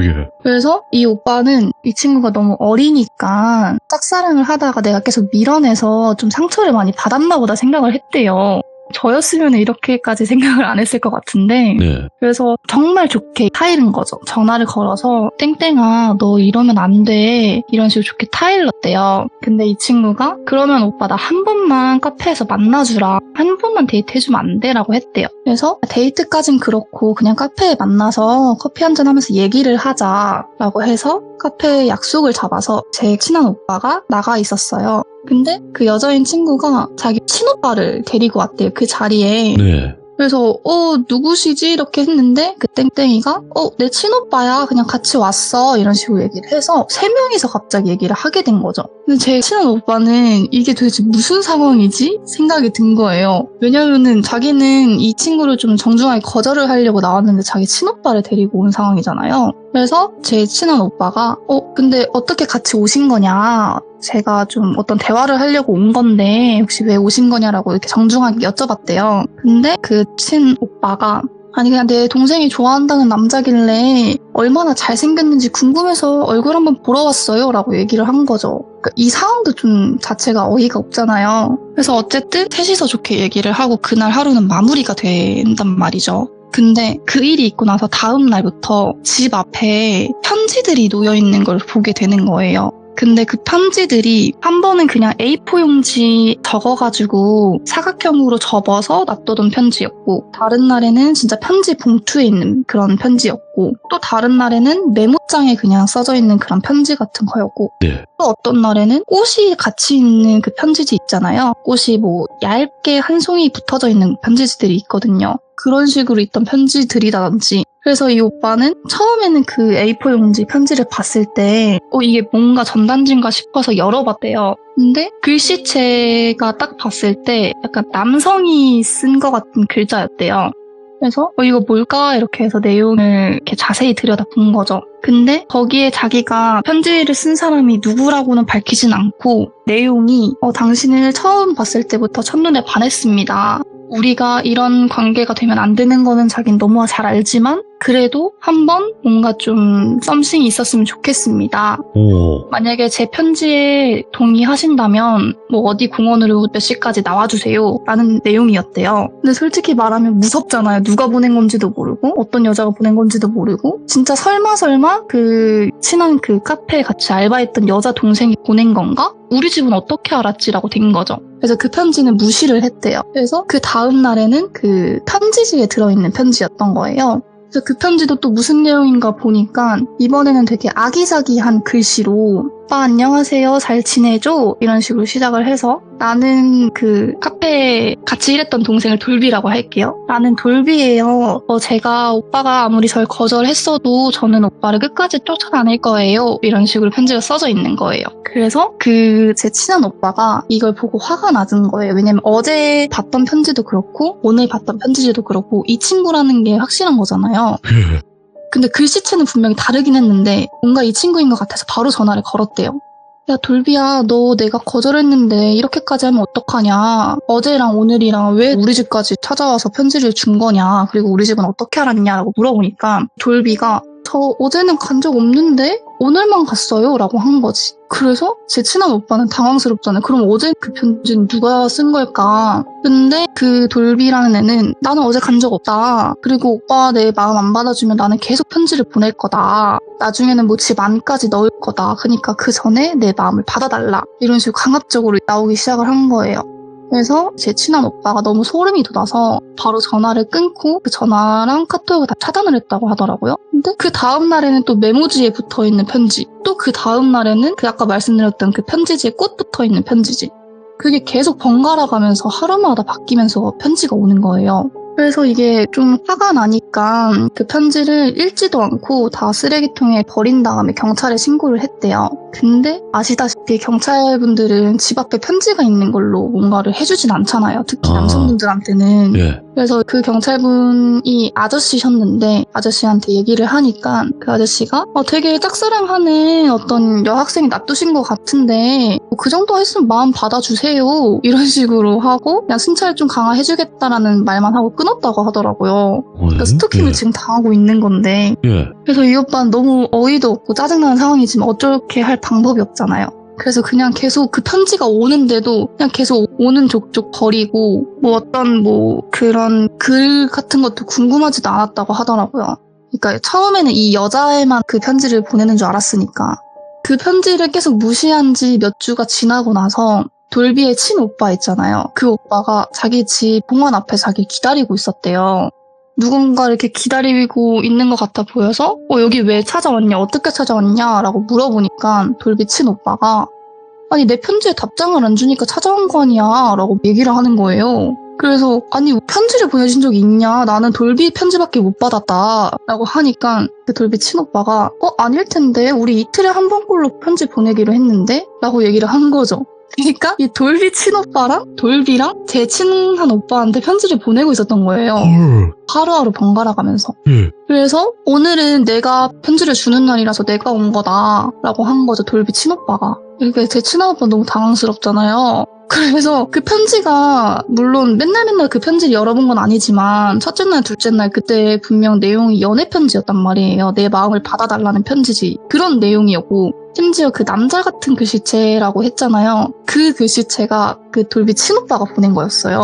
예. 그래서 이 오빠는 이 친구가 너무 어리니까 짝사랑을 하다가 내가 계속 밀어내서 좀 상처를 많이 받았나 보다 생각을 했대요. 저였으면 이렇게까지 생각을 안 했을 것 같은데 네. 그래서 정말 좋게 타이른 거죠. 전화를 걸어서 땡땡아 너 이러면 안 돼 이런 식으로 좋게 타일렀대요. 근데 이 친구가 그러면 오빠 나 한 번만 카페에서 만나주라. 한 번만 데이트해주면 안 돼? 라고 했대요. 그래서 데이트까진 그렇고 그냥 카페에 만나서 커피 한잔 하면서 얘기를 하자 라고 해서 카페에 약속을 잡아서 제 친한 오빠가 나가 있었어요. 근데 그 여자인 친구가 자기 친오빠를 데리고 왔대요. 그 자리에. 네. 그래서 누구시지? 이렇게 했는데 그 땡땡이가 내 친오빠야. 그냥 같이 왔어. 이런 식으로 얘기를 해서 세 명이서 갑자기 얘기를 하게 된 거죠. 근데 제 친한 오빠는 이게 도대체 무슨 상황이지? 생각이 든 거예요. 왜냐면은 자기는 이 친구를 좀 정중하게 거절을 하려고 나왔는데 자기 친오빠를 데리고 온 상황이잖아요. 그래서 제 친한 오빠가 근데 어떻게 같이 오신 거냐? 제가 좀 어떤 대화를 하려고 온 건데 혹시 왜 오신 거냐라고 이렇게 정중하게 여쭤봤대요. 근데 그 친오빠가 아니 그냥 내 동생이 좋아한다는 남자길래 얼마나 잘생겼는지 궁금해서 얼굴 한번 보러 왔어요 라고 얘기를 한 거죠. 그러니까 이 상황도 좀 자체가 어이가 없잖아요. 그래서 어쨌든 셋이서 좋게 얘기를 하고 그날 하루는 마무리가 된단 말이죠. 근데 그 일이 있고 나서 다음 날부터 집 앞에 편지들이 놓여있는 걸 보게 되는 거예요. 근데 그 편지들이 한 번은 그냥 A4 용지 적어가지고 사각형으로 접어서 놔두던 편지였고 다른 날에는 진짜 편지 봉투에 있는 그런 편지였고 또 다른 날에는 메모장에 그냥 써져 있는 그런 편지 같은 거였고 네. 또 어떤 날에는 꽃이 같이 있는 그 편지지 있잖아요. 꽃이 뭐 얇게 한 송이 붙어져 있는 편지지들이 있거든요. 그런 식으로 있던 편지들이라든지 그래서 이 오빠는 처음에는 그 A4 용지 편지를 봤을 때 이게 뭔가 전단지인가 싶어서 열어봤대요. 근데 글씨체가 딱 봤을 때 약간 남성이 쓴 것 같은 글자였대요. 그래서 이거 뭘까 이렇게 해서 내용을 이렇게 자세히 들여다본 거죠. 근데 거기에 자기가 편지를 쓴 사람이 누구라고는 밝히진 않고 내용이 당신을 처음 봤을 때부터 첫눈에 반했습니다. 우리가 이런 관계가 되면 안 되는 거는 자긴 너무 잘 알지만 그래도 한번 뭔가 좀 썸씽이 있었으면 좋겠습니다. 오. 만약에 제 편지에 동의하신다면 뭐 어디 공원으로 몇 시까지 나와주세요 라는 내용이었대요. 근데 솔직히 말하면 무섭잖아요. 누가 보낸 건지도 모르고 어떤 여자가 보낸 건지도 모르고 진짜 설마 그 친한 그 카페에 같이 알바했던 여자 동생이 보낸 건가? 우리 집은 어떻게 알았지라고 된 거죠. 그래서 그 편지는 무시를 했대요. 그래서 그 다음 날에는 그 편지지에 들어있는 편지였던 거예요. 그래서 그 편지도 또 무슨 내용인가 보니까 이번에는 되게 아기자기한 글씨로 오빠 안녕하세요 잘 지내죠? 이런 식으로 시작을 해서 나는 그 카페에 같이 일했던 동생을 돌비라고 할게요. 나는 돌비예요. 제가 오빠가 아무리 절 거절했어도 저는 오빠를 끝까지 쫓아다닐 거예요. 이런 식으로 편지가 써져 있는 거예요. 그래서 그 제 친한 오빠가 이걸 보고 화가 나는 거예요. 왜냐면 어제 봤던 편지도 그렇고 오늘 봤던 편지도 그렇고 이 친구라는 게 확실한 거잖아요. 근데 글씨체는 분명히 다르긴 했는데 뭔가 이 친구인 것 같아서 바로 전화를 걸었대요. 야, 돌비야, 너 내가 거절했는데 이렇게까지 하면 어떡하냐. 어제랑 오늘이랑 왜 우리 집까지 찾아와서 편지를 준 거냐. 그리고 우리 집은 어떻게 알았냐라고 물어보니까 돌비가 저 어제는 간 적 없는데 오늘만 갔어요 라고 한 거지. 그래서 제 친한 오빠는 당황스럽잖아요. 그럼 어제 그 편지는 누가 쓴 걸까? 근데 그 돌비라는 애는 나는 어제 간 적 없다. 그리고 오빠가 내 마음 안 받아주면 나는 계속 편지를 보낼 거다. 나중에는 뭐 집 안까지 넣을 거다. 그러니까 그 전에 내 마음을 받아달라. 이런 식으로 강압적으로 나오기 시작을 한 거예요. 그래서 제 친한 오빠가 너무 소름이 돋아서 바로 전화를 끊고 그 전화랑 카톡을 다 차단을 했다고 하더라고요. 근데 그 다음 날에는 또 메모지에 붙어있는 편지, 또 그 다음 날에는 그 아까 말씀드렸던 그 편지지에 꽃 붙어있는 편지지. 그게 계속 번갈아 가면서 하루마다 바뀌면서 편지가 오는 거예요. 그래서 이게 좀 화가 나니까 그 편지를 읽지도 않고 다 쓰레기통에 버린 다음에 경찰에 신고를 했대요. 근데 아시다시피 경찰분들은 집 앞에 편지가 있는 걸로 뭔가를 해주진 않잖아요. 특히 남성분들한테는. 예. 그래서 그 경찰분이 아저씨셨는데 아저씨한테 얘기를 하니까 그 아저씨가 되게 짝사랑하는 어떤 여학생이 놔두신 것 같은데 그 정도 했으면 마음 받아주세요. 이런 식으로 하고 그냥 순찰 좀 강화해주겠다라는 말만 하고 끊었다고 하더라고요. 그러니까 스토킹을 지금 당하고 있는 건데 그래서 이 오빠는 너무 어이도 없고 짜증나는 상황이지만 어떻게 할 방법이 없잖아요. 그래서 그냥 계속 그 편지가 오는데도 그냥 계속 오는 족족 버리고 뭐 어떤 뭐 그런 글 같은 것도 궁금하지도 않았다고 하더라고요. 그러니까 처음에는 이 여자애만 그 편지를 보내는 줄 알았으니까 그 편지를 계속 무시한 지 몇 주가 지나고 나서 돌비의 친오빠 있잖아요. 그 오빠가 자기 집 공원 앞에 자기 기다리고 있었대요. 누군가 이렇게 기다리고 있는 것 같아 보여서 여기 왜 찾아왔냐? 어떻게 찾아왔냐? 라고 물어보니까 돌비 친오빠가 아니 내 편지에 답장을 안 주니까 찾아온 거 아니야? 라고 얘기를 하는 거예요. 그래서 아니 편지를 보내준 적이 있냐? 나는 돌비 편지밖에 못 받았다 라고 하니까 그 돌비 친오빠가 아닐 텐데 우리 이틀에 한 번꼴로 편지 보내기로 했는데? 라고 얘기를 한 거죠. 그러니까 이 돌비 친오빠랑 돌비랑 제 친한 오빠한테 편지를 보내고 있었던 거예요. 하루하루 번갈아 가면서. 그래서 오늘은 내가 편지를 주는 날이라서 내가 온 거다 라고 한 거죠. 돌비 친오빠가. 그러니까 제 친한 오빠는 너무 당황스럽잖아요. 그래서 그 편지가 물론 맨날 그 편지를 열어본 건 아니지만 첫째 날 둘째 날 그때 분명 내용이 연애 편지였단 말이에요. 내 마음을 받아달라는 편지지. 그런 내용이었고 심지어 그 남자 같은 글씨체라고 했잖아요. 그 글씨체가 그 돌비 친오빠가 보낸 거였어요.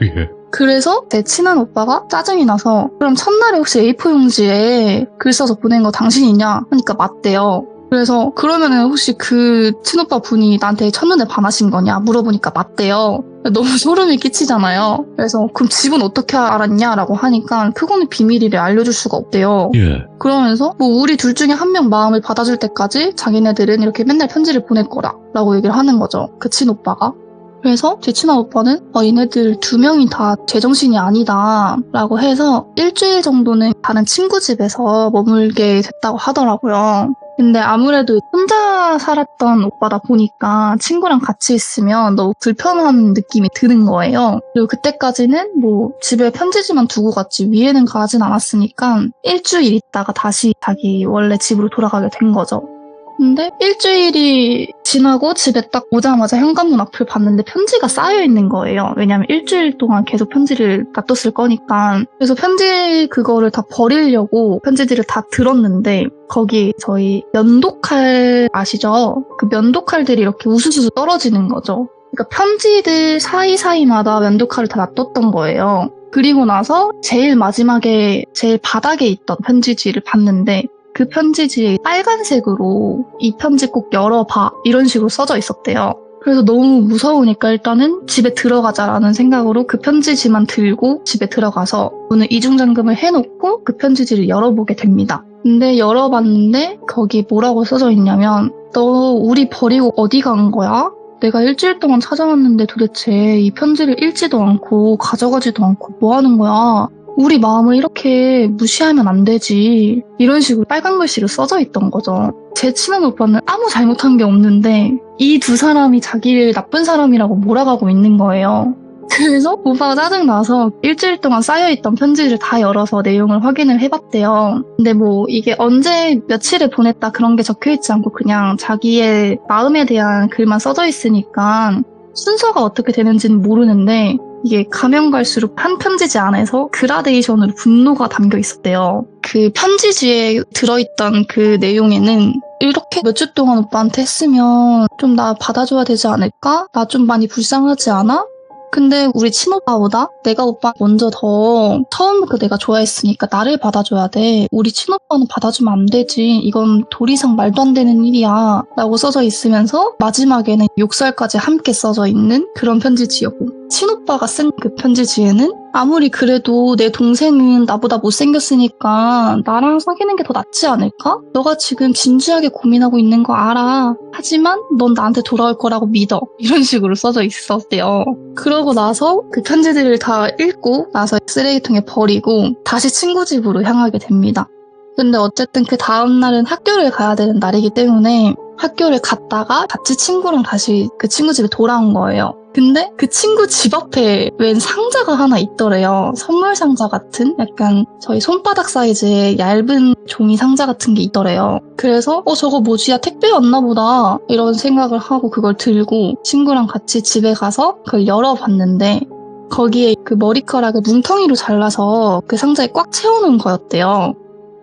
예. 그래서 제 친한 오빠가 짜증이 나서 그럼 첫날에 혹시 A4 용지에 글 써서 보낸 거 당신이냐? 하니까 맞대요. 그래서 그러면은 혹시 그 친오빠 분이 나한테 첫눈에 반하신 거냐 물어보니까 맞대요. 너무 소름이 끼치잖아요. 그래서 그럼 집은 어떻게 알았냐라고 하니까 그거는 비밀이래 알려줄 수가 없대요. 예. 그러면서 뭐 우리 둘 중에 한 명 마음을 받아줄 때까지 자기네들은 이렇게 맨날 편지를 보낼 거라 라고 얘기를 하는 거죠. 그 친오빠가. 그래서 제 친한 오빠는 얘네들 두 명이 다 제정신이 아니다 라고 해서 일주일 정도는 다른 친구 집에서 머물게 됐다고 하더라고요. 근데 아무래도 혼자 살았던 오빠다 보니까 친구랑 같이 있으면 너무 불편한 느낌이 드는 거예요. 그리고 그때까지는 뭐 집에 편지지만 두고 갔지 위에는 가진 않았으니까 일주일 있다가 다시 자기 원래 집으로 돌아가게 된 거죠. 근데 일주일이 지나고 집에 딱 오자마자 현관문 앞을 봤는데 편지가 쌓여있는 거예요. 왜냐면 일주일 동안 계속 편지를 놔뒀을 거니까. 그래서 편지 그거를 다 버리려고 편지들을 다 들었는데 거기 저희 면도칼 아시죠? 그 면도칼들이 이렇게 우수수 떨어지는 거죠. 그러니까 편지들 사이사이마다 면도칼을 다 놔뒀던 거예요. 그리고 나서 제일 마지막에 제일 바닥에 있던 편지지를 봤는데 그 편지지에 빨간색으로 이 편지 꼭 열어봐 이런 식으로 써져 있었대요. 그래서 너무 무서우니까 일단은 집에 들어가자라는 생각으로 그 편지지만 들고 집에 들어가서 문을 이중잠금을 해놓고 그 편지지를 열어보게 됩니다. 근데 열어봤는데 거기 뭐라고 써져 있냐면 너 우리 버리고 어디 간 거야? 내가 일주일 동안 찾아왔는데 도대체 이 편지를 읽지도 않고 가져가지도 않고 뭐 하는 거야? 우리 마음을 이렇게 무시하면 안 되지. 이런 식으로 빨간 글씨로 써져 있던 거죠. 제 친한 오빠는 아무 잘못한 게 없는데 이 두 사람이 자기를 나쁜 사람이라고 몰아가고 있는 거예요. 그래서 오빠가 짜증나서 일주일 동안 쌓여있던 편지를 다 열어서 내용을 확인을 해봤대요. 근데 뭐 이게 언제 며칠에 보냈다 그런 게 적혀있지 않고 그냥 자기의 마음에 대한 글만 써져 있으니까 순서가 어떻게 되는지는 모르는데 이게 가면 갈수록 한 편지지 안에서 그라데이션으로 분노가 담겨 있었대요. 그 편지지에 들어있던 그 내용에는 이렇게 몇 주 동안 오빠한테 했으면 좀 나 받아줘야 되지 않을까? 나 좀 많이 불쌍하지 않아? 근데 우리 친오빠보다 내가 오빠 먼저 더 처음부터 내가 좋아했으니까 나를 받아줘야 돼. 우리 친오빠는 받아주면 안 되지. 이건 도리상 말도 안 되는 일이야. 라고 써져 있으면서 마지막에는 욕설까지 함께 써져 있는 그런 편지지였고 친오빠가 쓴 그 편지지에는 아무리 그래도 내 동생은 나보다 못생겼으니까 나랑 사귀는 게 더 낫지 않을까? 너가 지금 진지하게 고민하고 있는 거 알아. 하지만 넌 나한테 돌아올 거라고 믿어. 이런 식으로 써져 있었대요. 그러고 나서 그 편지들을 다 읽고 나서 쓰레기통에 버리고 다시 친구 집으로 향하게 됩니다. 근데 어쨌든 그 다음날은 학교를 가야 되는 날이기 때문에 학교를 갔다가 같이 친구랑 다시 그 친구 집에 돌아온 거예요. 근데 그 친구 집 앞에 웬 상자가 하나 있더래요. 선물 상자 같은 약간 저희 손바닥 사이즈의 얇은 종이 상자 같은 게 있더래요. 그래서 저거 뭐지? 야 택배 왔나 보다 이런 생각을 하고 그걸 들고 친구랑 같이 집에 가서 그걸 열어봤는데 거기에 그 머리카락을 뭉텅이로 잘라서 그 상자에 꽉 채워놓은 거였대요.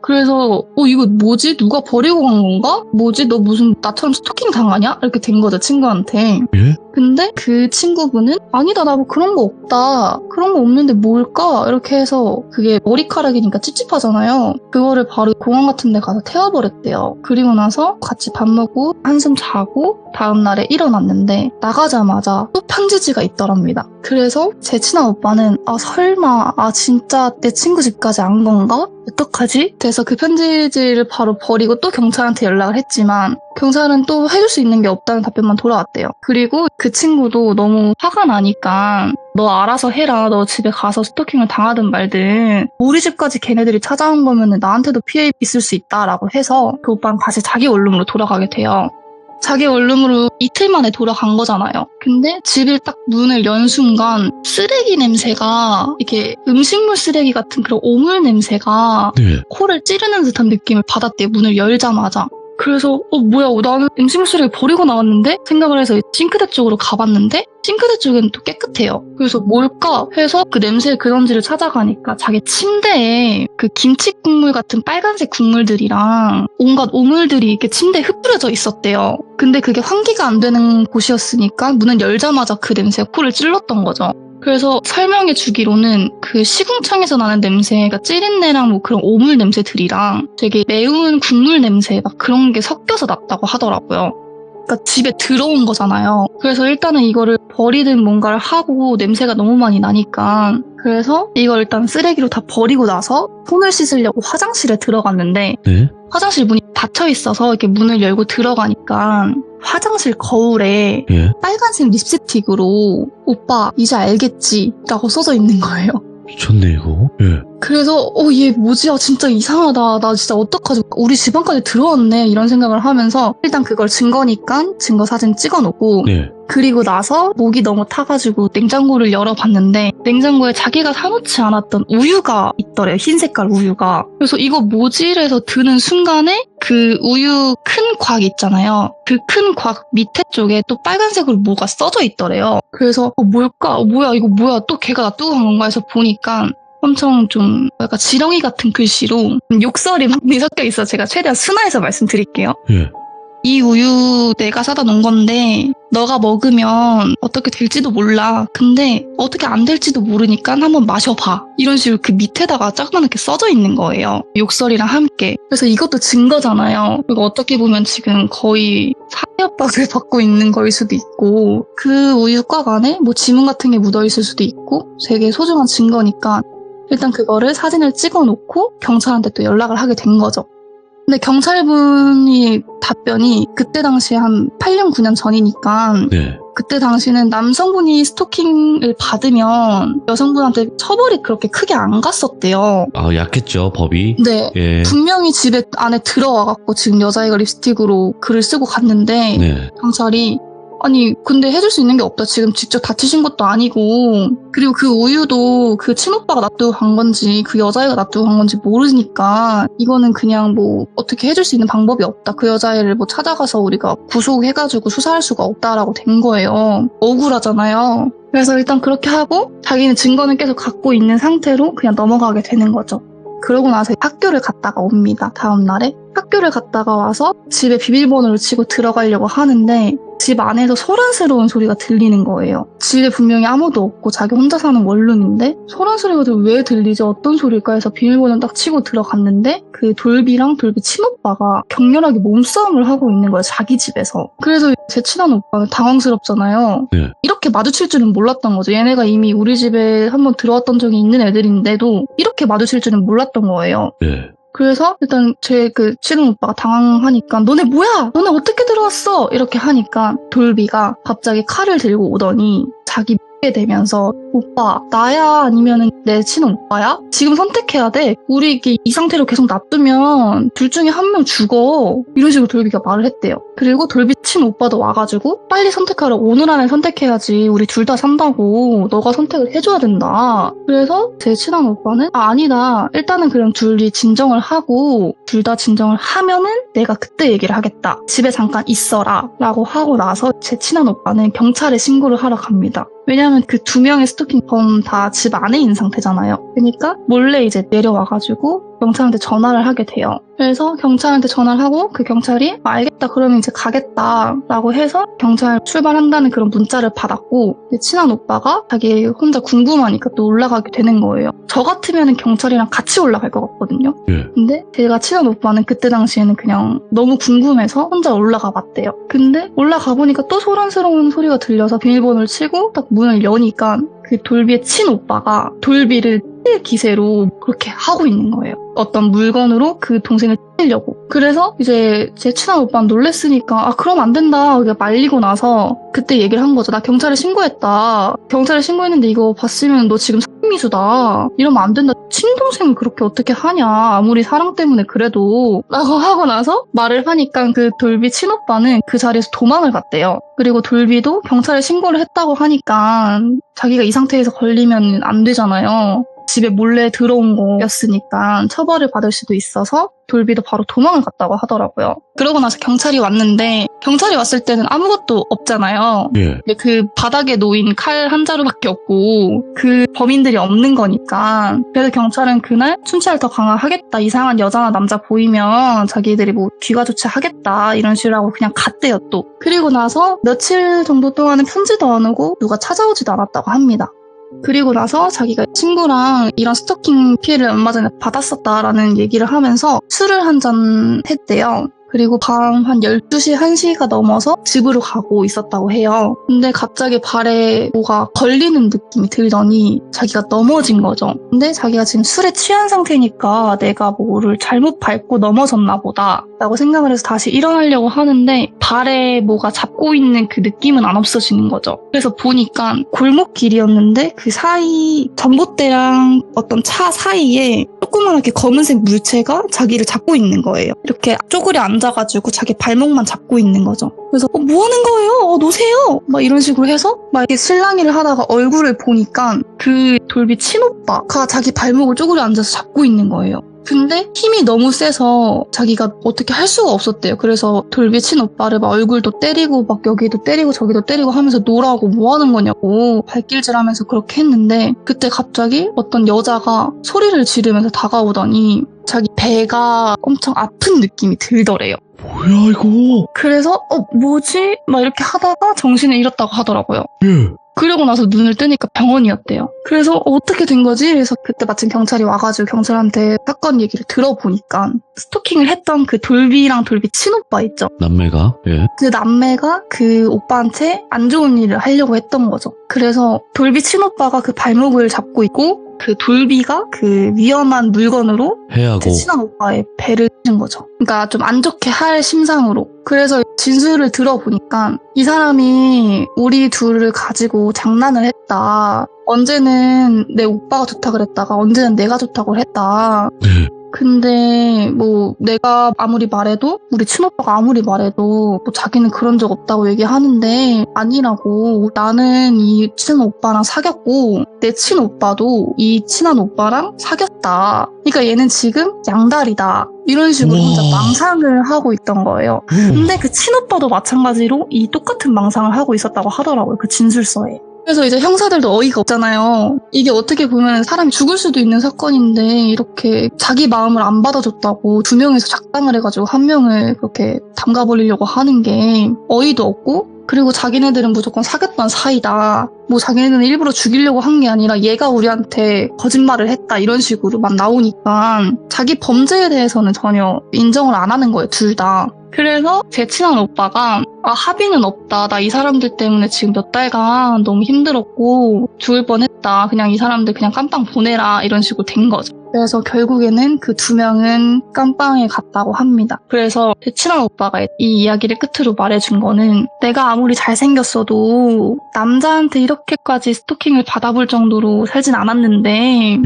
그래서 이거 뭐지? 누가 버리고 간 건가? 뭐지? 너 무슨 나처럼 스토킹 당하냐? 이렇게 된 거죠, 친구한테. 예? 근데 그 친구분은 아니다, 나 뭐 그런 거 없다. 그런 거 없는데 뭘까? 이렇게 해서 그게 머리카락이니까 찝찝하잖아요. 그거를 바로 공원 같은 데 가서 태워버렸대요. 그리고 나서 같이 밥 먹고 한숨 자고 다음날에 일어났는데 나가자마자 또 편지지가 있더랍니다. 그래서 제 친한 오빠는 설마 진짜 내 친구 집까지 안 건가? 어떡하지? 그래서 그 편지지를 바로 버리고 또 경찰한테 연락을 했지만 경찰은 또 해줄 수 있는 게 없다는 답변만 돌아왔대요. 그리고 그 친구도 너무 화가 나니까 너 알아서 해라. 너 집에 가서 스토킹을 당하든 말든 우리 집까지 걔네들이 찾아온 거면 나한테도 피해 있을 수 있다라고 해서 그 오빠는 다시 자기 원룸으로 돌아가게 돼요. 자기 원룸으로 이틀 만에 돌아간 거잖아요. 근데 집을 딱 문을 연 순간 쓰레기 냄새가 이렇게 음식물 쓰레기 같은 그런 오물 냄새가 네. 코를 찌르는 듯한 느낌을 받았대요. 문을 열자마자. 그래서 뭐야 나는 음식물 쓰레기 버리고 나왔는데 생각을 해서 싱크대 쪽으로 가봤는데 싱크대 쪽에는 또 깨끗해요. 그래서 뭘까 해서 그 냄새의 근원지를 찾아가니까 자기 침대에 그 김치 국물 같은 빨간색 국물들이랑 온갖 오물들이 이렇게 침대에 흩뿌려져 있었대요. 근데 그게 환기가 안 되는 곳이었으니까 문을 열자마자 그 냄새가 코를 찔렀던 거죠. 그래서 설명해 주기로는 그 시궁창에서 나는 냄새가 찌린내랑 뭐 그런 오물 냄새들이랑 되게 매운 국물 냄새 막 그런 게 섞여서 났다고 하더라고요. 그러니까 집에 들어온 거잖아요. 그래서 일단은 이거를 버리든 뭔가를 하고 냄새가 너무 많이 나니까 그래서 이걸 일단 쓰레기로 다 버리고 나서 손을 씻으려고 화장실에 들어갔는데 네? 화장실 문이 닫혀 있어서 이렇게 문을 열고 들어가니까 화장실 거울에 예? 빨간색 립스틱으로 오빠 이제 알겠지? 라고 써져 있는 거예요. 미쳤네 이거. 예. 그래서 얘 뭐지? 진짜 이상하다. 나 진짜 어떡하지? 우리 집안까지 들어왔네. 이런 생각을 하면서 일단 그걸 증거니까 증거 사진 찍어놓고 네. 그리고 나서 목이 너무 타가지고 냉장고를 열어봤는데 냉장고에 자기가 사놓지 않았던 우유가 있더래요. 흰 색깔 우유가. 그래서 이거 뭐지? 이래서 드는 순간에 그 우유 큰 곽 있잖아요. 그 큰 곽 밑에 쪽에 또 빨간색으로 뭐가 써져 있더래요. 그래서 뭘까? 뭐야 이거 뭐야? 또 걔가 놔두고 간 건가 해서 보니까 엄청 좀 약간 지렁이 같은 글씨로 욕설이 많이 섞여 있어. 제가 최대한 순화해서 말씀드릴게요. 예. 이 우유 내가 사다 놓은 건데 너가 먹으면 어떻게 될지도 몰라. 근데 어떻게 안 될지도 모르니까 한번 마셔봐. 이런 식으로 그 밑에다가 조그맣게 써져 있는 거예요. 욕설이랑 함께. 그래서 이것도 증거잖아요. 그리고 어떻게 보면 지금 거의 사회협박을 받고 있는 거일 수도 있고 그 우유곽 안에 뭐 지문 같은 게 묻어 있을 수도 있고 되게 소중한 증거니까 일단 그거를 사진을 찍어놓고 경찰한테 또 연락을 하게 된 거죠. 근데 경찰분이 답변이 그때 당시에 한 8년, 9년 전이니까 네. 그때 당시는 남성분이 스토킹을 받으면 여성분한테 처벌이 그렇게 크게 안 갔었대요. 약했죠 법이. 네. 예. 분명히 집에 안에 들어와갖고 지금 여자애가 립스틱으로 글을 쓰고 갔는데 네. 경찰이 아니 근데 해줄 수 있는 게 없다. 지금 직접 다치신 것도 아니고 그리고 그 우유도 그 친오빠가 놔두고 간 건지 그 여자애가 놔두고 간 건지 모르니까 이거는 그냥 뭐 어떻게 해줄 수 있는 방법이 없다. 그 여자애를 뭐 찾아가서 우리가 구속해가지고 수사할 수가 없다라고 된 거예요. 억울하잖아요. 그래서 일단 그렇게 하고 자기는 증거는 계속 갖고 있는 상태로 그냥 넘어가게 되는 거죠. 그러고 나서 학교를 갔다가 옵니다. 다음 날에. 학교를 갔다가 와서 집에 비밀번호를 치고 들어가려고 하는데 집 안에서 소란스러운 소리가 들리는 거예요. 집에 분명히 아무도 없고 자기 혼자 사는 원룸인데 소란스러운 소리가 왜 들리지? 어떤 소리일까 해서 비밀번호를 딱 치고 들어갔는데 그 돌비랑 돌비 친오빠가 격렬하게 몸싸움을 하고 있는 거예요. 자기 집에서. 그래서 제 친한 오빠는 당황스럽잖아요. 네. 이렇게 마주칠 줄은 몰랐던 거죠. 얘네가 이미 우리 집에 한번 들어왔던 적이 있는 애들인데도 이렇게 마주칠 줄은 몰랐던 거예요. 네. 그래서 일단 제 그 친한 오빠가 당황하니까 너네 뭐야? 너네 어떻게 들어왔어? 이렇게 하니까 돌비가 갑자기 칼을 들고 오더니 자기 게 되면서 오빠 나야 아니면 내 친한 오빠야? 지금 선택해야 돼. 우리 이게 이 상태로 계속 놔두면 둘 중에 한 명 죽어. 이런 식으로 돌비가 말을 했대요. 그리고 돌비 친오빠도 와가지고 빨리 선택하라. 오늘 안에 선택해야지. 우리 둘 다 산다고. 너가 선택을 해줘야 된다. 그래서 제 친한 오빠는 아니다. 일단은 그럼 둘이 진정을 하고 둘 다 진정을 하면은 내가 그때 얘기를 하겠다. 집에 잠깐 있어라 라고 하고 나서 제 친한 오빠는 경찰에 신고를 하러 갑니다. 왜냐하면 그 두 명의 스토킹범 다 집 안에 있는 상태잖아요. 그러니까 몰래 이제 내려와가지고 경찰한테 전화를 하게 돼요. 그래서 경찰한테 전화를 하고 그 경찰이 알겠다 그러면 이제 가겠다라고 해서 경찰 출발한다는 그런 문자를 받았고 친한 오빠가 자기 혼자 궁금하니까 또 올라가게 되는 거예요. 저 같으면 경찰이랑 같이 올라갈 것 같거든요. 예. 근데 제가 친한 오빠는 그때 당시에는 그냥 너무 궁금해서 혼자 올라가 봤대요. 근데 올라가 보니까 또 소란스러운 소리가 들려서 비밀번호를 치고 딱 문을 여니까 그 돌비의 친오빠가 돌비를 찔 기세로 그렇게 하고 있는 거예요. 어떤 물건으로 그 동생을 찌려고. 그래서 이제 제 친한 오빠는 놀랬으니까 아 그럼 안 된다. 그게 말리고 나서 그때 얘기를 한 거죠. 나 경찰에 신고했다. 경찰에 신고했는데 이거 봤으면 너 지금 살인미수다. 이러면 안 된다. 친동생을 그렇게 어떻게 하냐. 아무리 사랑 때문에 그래도. 라고 하고 나서 말을 하니까 그 돌비 친오빠는 그 자리에서 도망을 갔대요. 그리고 돌비도 경찰에 신고를 했다고 하니까 자기가 이 상태에서 걸리면 안 되잖아요. 집에 몰래 들어온 거였으니까 처벌을 받을 수도 있어서 돌비도 바로 도망을 갔다고 하더라고요. 그러고 나서 경찰이 왔는데 경찰이 왔을 때는 아무것도 없잖아요. 예. 근데 그 바닥에 놓인 칼 한 자루밖에 없고 그 범인들이 없는 거니까 그래서 경찰은 그날 순찰을 더 강화하겠다. 이상한 여자나 남자 보이면 자기들이 뭐 귀가 조치하겠다 이런 식으로 하고 그냥 갔대요 또. 그리고 나서 며칠 정도 동안은 편지도 안 오고 누가 찾아오지도 않았다고 합니다. 그리고 나서 자기가 친구랑 이런 스토킹 피해를 얼마 전에 받았었다라는 얘기를 하면서 술을 한 잔 했대요. 그리고 밤 한 12시, 1시가 넘어서 집으로 가고 있었다고 해요. 근데 갑자기 발에 뭐가 걸리는 느낌이 들더니 자기가 넘어진 거죠. 근데 자기가 지금 술에 취한 상태니까 내가 뭐를 잘못 밟고 넘어졌나 보다 라고 생각을 해서 다시 일어나려고 하는데 발에 뭐가 잡고 있는 그 느낌은 안 없어지는 거죠. 그래서 보니까 골목길이었는데 그 사이 전봇대랑 어떤 차 사이에 조그맣게 검은색 물체가 자기를 잡고 있는 거예요. 이렇게 쪼그려 앉아가지고 자기 발목만 잡고 있는 거죠. 그래서 뭐 하는 거예요? 놓으세요! 막 이런 식으로 해서 막 이렇게 실랑이를 하다가 얼굴을 보니까 그 돌비 친오빠가 자기 발목을 쪼그려 앉아서 잡고 있는 거예요. 근데 힘이 너무 세서 자기가 어떻게 할 수가 없었대요. 그래서 돌비 친오빠를 막 얼굴도 때리고 막 여기도 때리고 저기도 때리고 하면서 놀라고 뭐 하는 거냐고 발길질하면서 그렇게 했는데 그때 갑자기 어떤 여자가 소리를 지르면서 다가오더니 자기 배가 엄청 아픈 느낌이 들더래요. 뭐야 이거? 그래서 뭐지? 막 이렇게 하다가 정신을 잃었다고 하더라고요. 예. 그러고 나서 눈을 뜨니까 병원이었대요. 그래서 어떻게 된 거지? 그래서 그때 마침 경찰이 와가지고 경찰한테 사건 얘기를 들어보니까 스토킹을 했던 그 돌비랑 돌비 친오빠 있죠? 남매가? 예. 그 남매가 그 오빠한테 안 좋은 일을 하려고 했던 거죠. 그래서 돌비 친오빠가 그 발목을 잡고 있고 그 돌비가 그 위험한 물건으로 해하고 제 친한 오빠의 배를 친 거죠. 그러니까 좀 안 좋게 할 심상으로. 그래서 진술을 들어보니까 이 사람이 우리 둘을 가지고 장난을 했다. 언제는 내 오빠가 좋다 그랬다가 언제는 내가 좋다고 했다. 네. 근데 뭐 내가 아무리 말해도 우리 친오빠가 아무리 말해도 뭐 자기는 그런 적 없다고 얘기하는데 아니라고. 나는 이 친오빠랑 사귀었고 내 친오빠도 이 친한 오빠랑 사귀었다. 그러니까 얘는 지금 양다리다. 이런 식으로 우와. 혼자 망상을 하고 있던 거예요. 근데 그 친오빠도 마찬가지로 이 똑같은 망상을 하고 있었다고 하더라고요. 그 진술서에. 그래서 이제 형사들도 어이가 없잖아요. 이게 어떻게 보면 사람이 죽을 수도 있는 사건인데 이렇게 자기 마음을 안 받아줬다고 두 명이서 작당을 해가지고 한 명을 그렇게 담가버리려고 하는 게 어이도 없고, 그리고 자기네들은 무조건 사귀었던 사이다. 뭐 자기네들은 일부러 죽이려고 한 게 아니라 얘가 우리한테 거짓말을 했다 이런 식으로만 나오니까 자기 범죄에 대해서는 전혀 인정을 안 하는 거예요, 둘 다. 그래서 제 친한 오빠가 합의는 없다. 나 이 사람들 때문에 지금 몇 달간 너무 힘들었고 죽을 뻔했다. 그냥 이 사람들 그냥 깜빵 보내라 이런 식으로 된 거죠. 그래서 결국에는 그 두 명은 깜빵에 갔다고 합니다. 그래서 제 친한 오빠가 이 이야기를 끝으로 말해준 거는 내가 아무리 잘생겼어도 남자한테 이렇게까지 스토킹을 받아볼 정도로 살진 않았는데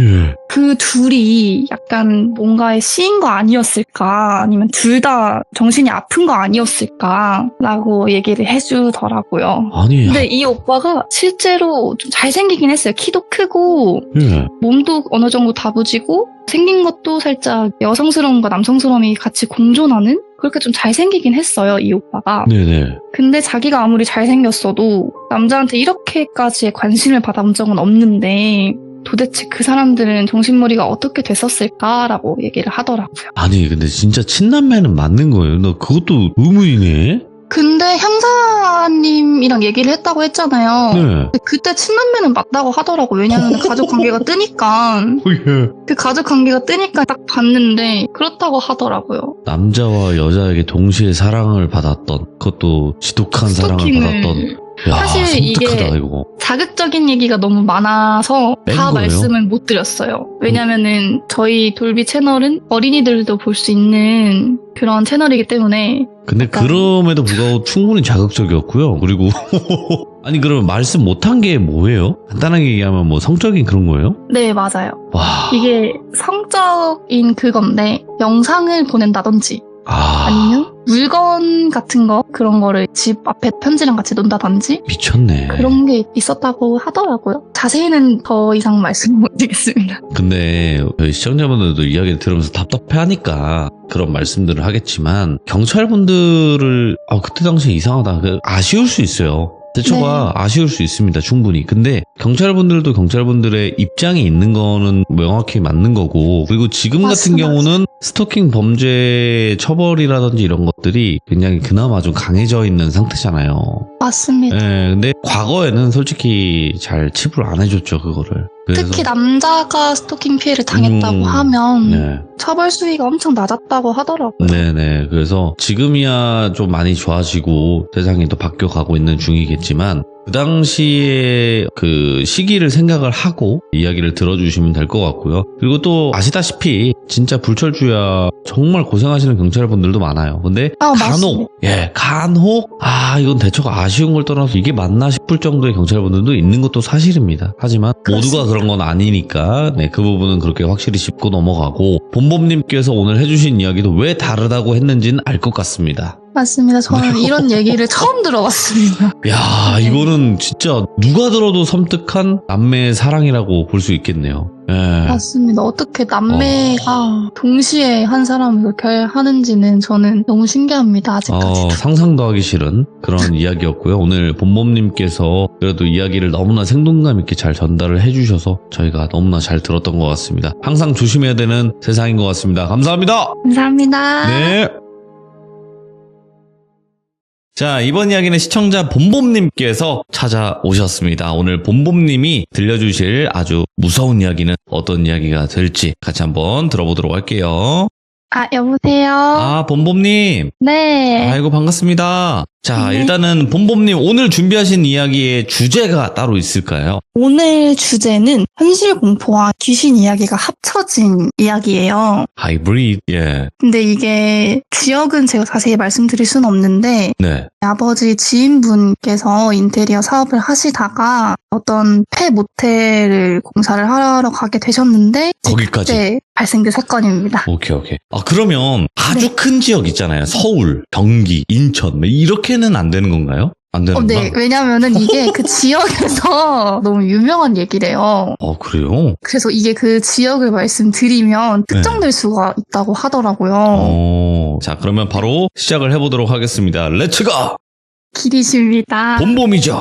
그 둘이 약간 뭔가에 씌인 거 아니었을까, 아니면 둘 다 정신이 아픈 거 아니었을까 라고 얘기를 해주더라고요. 아니, 근데 이 오빠가 실제로 좀 잘생기긴 했어요. 키도 크고 예. 몸도 어느 정도 다부지고 생긴 것도 살짝 여성스러움과 남성스러움이 같이 공존하는, 그렇게 좀 잘생기긴 했어요, 이 오빠가. 네네. 근데 자기가 아무리 잘생겼어도 남자한테 이렇게까지의 관심을 받아본 적은 없는데 도대체 그 사람들은 정신머리가 어떻게 됐었을까라고 얘기를 하더라고요. 아니, 근데 진짜 친남매는 맞는 거예요? 나 그것도 의문이네? 근데 형사님이랑 얘기를 했다고 했잖아요. 네. 근데 그때 친남매는 맞다고 하더라고. 왜냐면 가족 관계가 뜨니까. 예. 그 가족 관계가 뜨니까 딱 봤는데 그렇다고 하더라고요. 남자와 여자에게 동시에 사랑을 받았던, 그것도 지독한 사랑을 스토킹을. 받았던. 야, 사실 이게 섬뜩하다, 이거. 자극적인 얘기가 너무 많아서 뺀 다 거예요? 말씀을 못 드렸어요. 왜냐면은 저희 돌비 채널은 어린이들도 볼 수 있는 그런 채널이기 때문에. 근데 약간- 그럼에도 불구하고 충분히 자극적이었고요. 그리고 아니, 그러면 말씀 못한 게 뭐예요? 간단하게 얘기하면 뭐 성적인 그런 거예요? 네, 맞아요. 와. 이게 성적인 그건데 영상을 보낸다든지 아니면 물건 같은 거, 그런 거를 집 앞에 편지랑 같이 논다든지 미쳤네. 그런 게 있었다고 하더라고요. 자세히는 더 이상 말씀 못 드리겠습니다. 근데 저희 시청자분들도 이야기를 들으면서 답답해하니까 그런 말씀들을 하겠지만, 경찰분들을 그때 당시에 이상하다, 아쉬울 수 있어요. 대처가 아쉬울 수 있습니다, 충분히. 근데 경찰분들도 경찰분들의 입장이 있는 거는 명확히 맞는 거고, 그리고 지금 같은 맞습니다. 경우는 스토킹 범죄 처벌이라든지 이런 것들이 굉장히 그나마 좀 강해져 있는 상태잖아요. 맞습니다. 예, 근데 과거에는 솔직히 잘 치부를 안 해줬죠, 그거를. 그래서, 특히 남자가 스토킹 피해를 당했다고 음, 하면 네. 처벌 수위가 엄청 낮았다고 하더라고요. 네네. 그래서 지금이야 좀 많이 좋아지고 세상이 또 바뀌어가고 있는 중이겠지만, 그 당시에 그 시기를 생각을 하고 이야기를 들어주시면 될 것 같고요. 그리고 또 아시다시피 진짜 불철주야 정말 고생하시는 경찰분들도 많아요. 근데 맞습니다. 간혹 이건 대처가 아쉬운 걸 떠나서 이게 맞나 싶을 정도의 경찰분들도 있는 것도 사실입니다. 하지만 그렇습니다. 모두가 그런 건 아니니까 그 부분은 그렇게 확실히 짚고 넘어가고, 본범님께서 오늘 해주신 이야기도 왜 다르다고 했는지는 알 것 같습니다. 맞습니다. 저는 이런 얘기를 처음 들어봤습니다. 야, 이거는 진짜 누가 들어도 섬뜩한 남매의 사랑이라고 볼 수 있겠네요. 예. 맞습니다. 어떻게 남매가 동시에 한 사람을 그렇게 하는지는 저는 너무 신기합니다. 아직까지도. 상상도 하기 싫은 그런 이야기였고요. 오늘 본범님께서 그래도 이야기를 너무나 생동감 있게 잘 전달을 해주셔서 저희가 너무나 잘 들었던 것 같습니다. 항상 조심해야 되는 세상인 것 같습니다. 감사합니다. 감사합니다. 네. 자, 이번 이야기는 시청자 봄봄님께서 찾아오셨습니다. 오늘 봄봄님이 들려주실 아주 무서운 이야기는 어떤 이야기가 될지 같이 한번 들어보도록 할게요. 여보세요? 봄봄님. 네. 아이고, 반갑습니다. 자, 네. 일단은 봄봄님 오늘 준비하신 이야기의 주제가 따로 있을까요? 오늘 주제는 현실 공포와 귀신 이야기가 합쳐진 이야기예요. 하이브리드, 예. 근데 이게 지역은 제가 자세히 말씀드릴 수는 없는데 네. 아버지 지인분께서 인테리어 사업을 하시다가 어떤 폐 모텔을 공사를 하러 가게 되셨는데 거기까지. 그때 발생된 사건입니다. 오케이. 그러면 아주 큰 지역 있잖아요. 서울, 경기, 인천, 뭐 이렇게는 안 되는 건가요? 안 되는 건가? 네, 왜냐면은 이게 그 지역에서 너무 유명한 얘기래요. 그래요? 그래서 이게 그 지역을 말씀드리면 특정될 수가 있다고 하더라고요. 자, 그러면 바로 시작을 해보도록 하겠습니다. 렛츠고! 길이십니다. 봄봄이죠.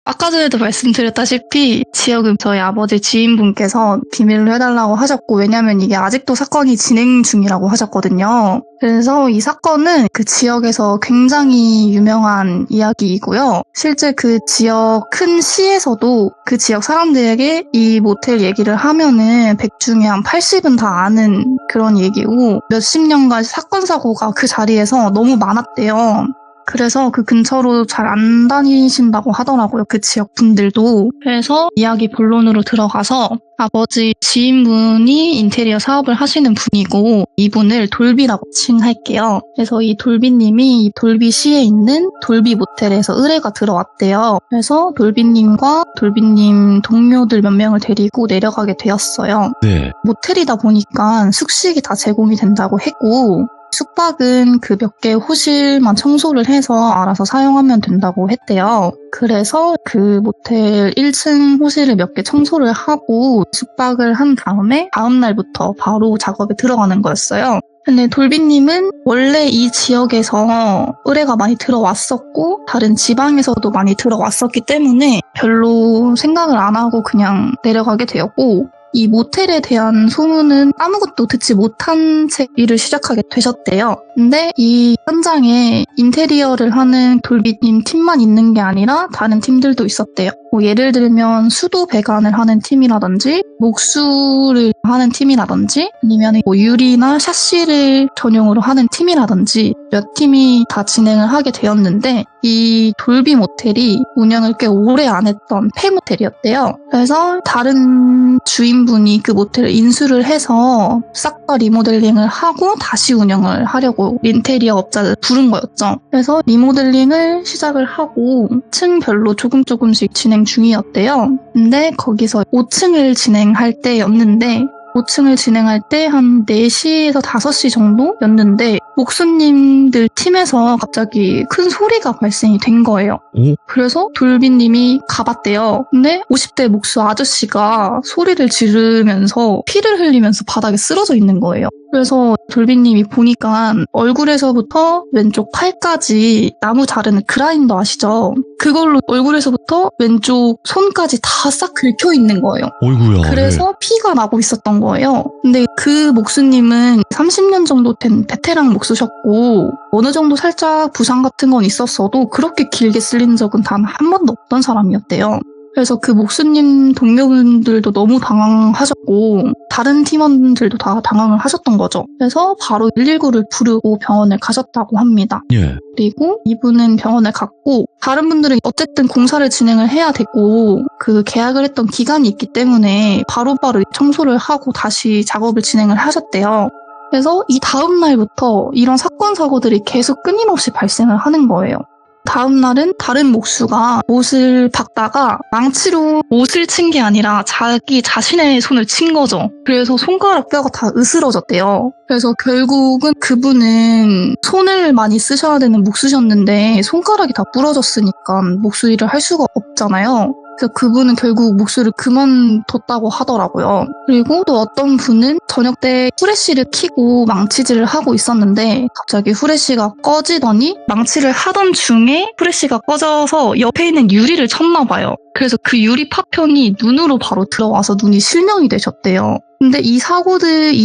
아까 전에도 말씀드렸다시피 지역은 저희 아버지 지인분께서 비밀로 해달라고 하셨고 왜냐면 이게 아직도 사건이 진행 중이라고 하셨거든요. 그래서 이 사건은 그 지역에서 굉장히 유명한 이야기이고요. 실제 그 지역 큰 시에서도 그 지역 사람들에게 이 모텔 얘기를 하면은 100 중에 한 80은 다 아는 그런 얘기고 몇십 년간 사건 사고가 그 자리에서 너무 많았대요. 그래서 그 근처로 잘 안 다니신다고 하더라고요. 그 지역 분들도. 그래서 이야기 본론으로 들어가서 아버지 지인분이 인테리어 사업을 하시는 분이고 이분을 돌비라고 칭할게요. 그래서 이 돌비님이 돌비시에 있는 돌비 모텔에서 의뢰가 들어왔대요. 그래서 돌비님과 돌비님 동료들 몇 명을 데리고 내려가게 되었어요. 네. 모텔이다 보니까 숙식이 다 제공이 된다고 했고 숙박은 그 몇 개 호실만 청소를 해서 알아서 사용하면 된다고 했대요. 그래서 그 모텔 1층 호실을 몇 개 청소를 하고 숙박을 한 다음에 다음 날부터 바로 작업에 들어가는 거였어요. 근데 돌비님은 원래 이 지역에서 의뢰가 많이 들어왔었고 다른 지방에서도 많이 들어왔었기 때문에 별로 생각을 안 하고 그냥 내려가게 되었고 이 모텔에 대한 소문은 아무것도 듣지 못한 채 일을 시작하게 되셨대요. 근데 이 현장에 인테리어를 하는 돌비님 팀만 있는 게 아니라 다른 팀들도 있었대요. 뭐 예를 들면 수도 배관을 하는 팀이라든지 목수를 하는 팀이라든지 아니면 뭐 유리나 샤시를 전용으로 하는 팀이라든지 몇 팀이 다 진행을 하게 되었는데 이 돌비 모텔이 운영을 꽤 오래 안 했던 폐모텔이었대요. 그래서 다른 주인분이 그 모텔을 인수를 해서 싹 다 리모델링을 하고 다시 운영을 하려고 인테리어 업자를 부른 거였죠. 그래서 리모델링을 시작을 하고 층별로 조금씩 진행 중이었대요. 근데 거기서 5층을 진행할 때였는데 5층을 진행할 때 한 4시에서 5시 정도였는데 목수님들 팀에서 갑자기 큰 소리가 발생이 된 거예요. 그래서 돌비님이 가봤대요. 근데 50대 목수 아저씨가 소리를 지르면서 피를 흘리면서 바닥에 쓰러져 있는 거예요. 그래서 돌비님이 보니까 얼굴에서부터 왼쪽 팔까지 나무 자르는 그라인더 아시죠? 그걸로 얼굴에서부터 왼쪽 손까지 다 싹 긁혀 있는 거예요. 어이구야. 그래서 피가 나고 있었던 거예요. 근데 그 목수님은 30년 정도 된 베테랑 목수셨고 어느 정도 살짝 부상 같은 건 있었어도 그렇게 길게 쓸린 적은 단 한 번도 없던 사람이었대요. 그래서 그 목수님 동료분들도 너무 당황하셨고 다른 팀원들도 다 당황을 하셨던 거죠. 그래서 바로 119를 부르고 병원을 가셨다고 합니다. 예. 그리고 이분은 병원을 갔고 다른 분들은 어쨌든 공사를 진행을 해야 되고 그 계약을 했던 기간이 있기 때문에 바로바로 청소를 하고 다시 작업을 진행을 하셨대요. 그래서 이 다음 날부터 이런 사건 사고들이 계속 끊임없이 발생을 하는 거예요. 다음 날은 다른 목수가 옷을 박다가 망치로 옷을 친 게 아니라 자기 자신의 손을 친 거죠. 그래서 손가락 뼈가 다 으스러졌대요. 그래서 결국은 그분은 손을 많이 쓰셔야 되는 목수셨는데 손가락이 다 부러졌으니까 목수 일을 할 수가 없잖아요. 그래서 그분은 결국 목수를 그만뒀다고 하더라고요. 그리고 또 어떤 분은 저녁 때 후레쉬를 켜고 망치질을 하고 있었는데 갑자기 후레쉬가 꺼지더니 망치를 하던 중에 후레쉬가 꺼져서 옆에 있는 유리를 쳤나 봐요. 그래서 그 유리 파편이 눈으로 바로 들어와서 눈이 실명이 되셨대요. 근데 이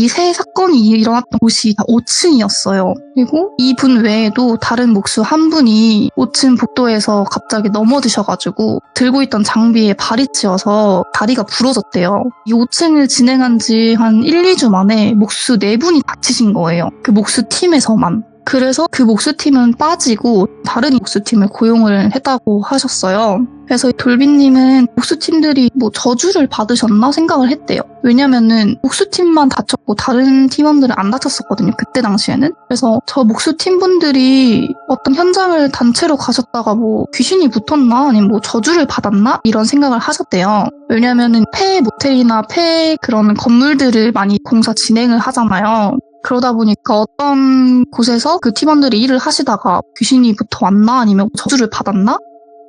세 사건이 일어났던 곳이 다 5층이었어요. 그리고 이분 외에도 다른 목수 한 분이 5층 복도에서 갑자기 넘어지셔가지고 들고 있던 장비에 발이 찧어서 다리가 부러졌대요. 이 5층을 진행한 지 한 1, 2주 만에 목수 4분이 다치신 거예요. 그 목수 팀에서만. 그래서 그 목수팀은 빠지고 다른 목수팀을 고용을 했다고 하셨어요. 그래서 돌비님은 목수팀들이 뭐 저주를 받으셨나 생각을 했대요. 왜냐면은 목수팀만 다쳤고 다른 팀원들은 안 다쳤었거든요. 그때 당시에는. 그래서 저 목수팀분들이 어떤 현장을 단체로 가셨다가 뭐 귀신이 붙었나 아니면 뭐 저주를 받았나 이런 생각을 하셨대요. 왜냐면은 폐 모텔이나 폐 그런 건물들을 많이 공사 진행을 하잖아요. 그러다 보니까 어떤 곳에서 그 팀원들이 일을 하시다가 귀신이 붙어왔나 아니면 저주를 받았나?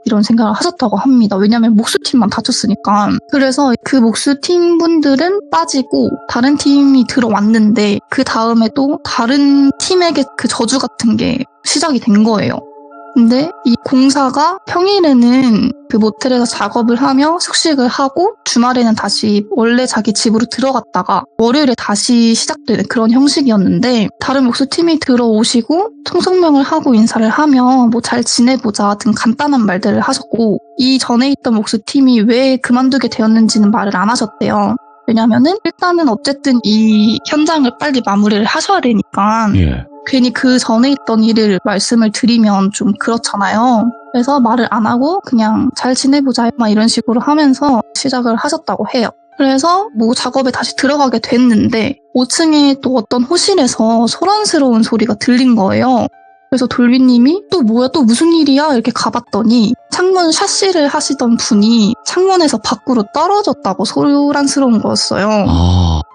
이런 생각을 하셨다고 합니다. 왜냐면 목수팀만 다쳤으니까. 그래서 그 목수팀 분들은 빠지고 다른 팀이 들어왔는데 그 다음에 또 다른 팀에게 그 저주 같은 게 시작이 된 거예요. 근데 이 공사가 평일에는 그 모텔에서 작업을 하며 숙식을 하고 주말에는 다시 원래 자기 집으로 들어갔다가 월요일에 다시 시작되는 그런 형식이었는데 다른 목수팀이 들어오시고 통성명을 하고 인사를 하며 뭐 잘 지내보자 등 간단한 말들을 하셨고 이 전에 있던 목수팀이 왜 그만두게 되었는지는 말을 안 하셨대요. 왜냐면은 일단은 어쨌든 이 현장을 빨리 마무리를 하셔야 되니까 괜히 그 전에 있던 일을 말씀을 드리면 좀 그렇잖아요. 그래서 말을 안 하고 그냥 잘 지내보자 막 이런 식으로 하면서 시작을 하셨다고 해요. 그래서 뭐 작업에 다시 들어가게 됐는데 5층에 또 어떤 호실에서 소란스러운 소리가 들린 거예요. 그래서 돌비님이 또 뭐야 또 무슨 일이야 이렇게 가봤더니 창문 샤시를 하시던 분이 창문에서 밖으로 떨어졌다고 소란스러운 거였어요.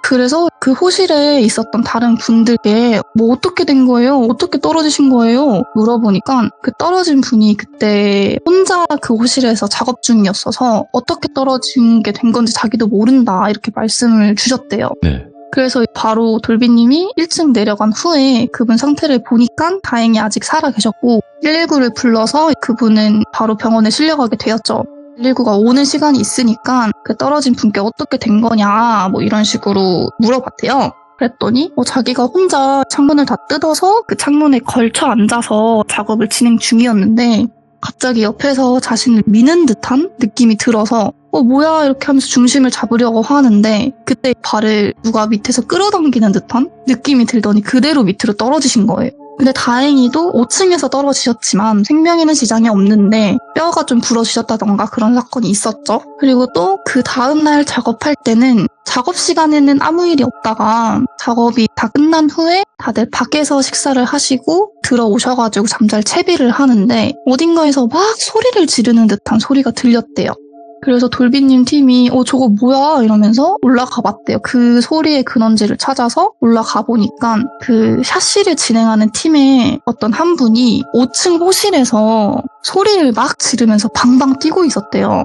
그래서 그 호실에 있었던 다른 분들께 뭐 어떻게 된 거예요? 어떻게 떨어지신 거예요? 물어보니까 그 떨어진 분이 그때 혼자 그 호실에서 작업 중이었어서 어떻게 떨어진 게 된 건지 자기도 모른다 이렇게 말씀을 주셨대요. 네. 그래서 바로 돌비님이 1층 내려간 후에 그분 상태를 보니까 다행히 아직 살아 계셨고 119를 불러서 그분은 바로 병원에 실려가게 되었죠. 119가 오는 시간이 있으니까 그 떨어진 분께 어떻게 된 거냐 뭐 이런 식으로 물어봤대요. 그랬더니 자기가 혼자 창문을 다 뜯어서 그 창문에 걸쳐 앉아서 작업을 진행 중이었는데 갑자기 옆에서 자신을 미는 듯한 느낌이 들어서 뭐야 이렇게 하면서 중심을 잡으려고 하는데 그때 발을 누가 밑에서 끌어당기는 듯한 느낌이 들더니 그대로 밑으로 떨어지신 거예요. 근데 다행히도 5층에서 떨어지셨지만 생명에는 지장이 없는데 뼈가 좀 부러지셨다던가 그런 사건이 있었죠. 그리고 또 그 다음날 작업할 때는 작업 시간에는 아무 일이 없다가 작업이 다 끝난 후에 다들 밖에서 식사를 하시고 들어오셔가지고 잠잘 채비를 하는데 어딘가에서 막 소리를 지르는 듯한 소리가 들렸대요. 그래서 돌비님 팀이 저거 뭐야 이러면서 올라가 봤대요. 그 소리의 근원지를 찾아서 올라가 보니까 그 샷실을 진행하는 팀의 어떤 한 분이 5층 호실에서 소리를 막 지르면서 방방 뛰고 있었대요.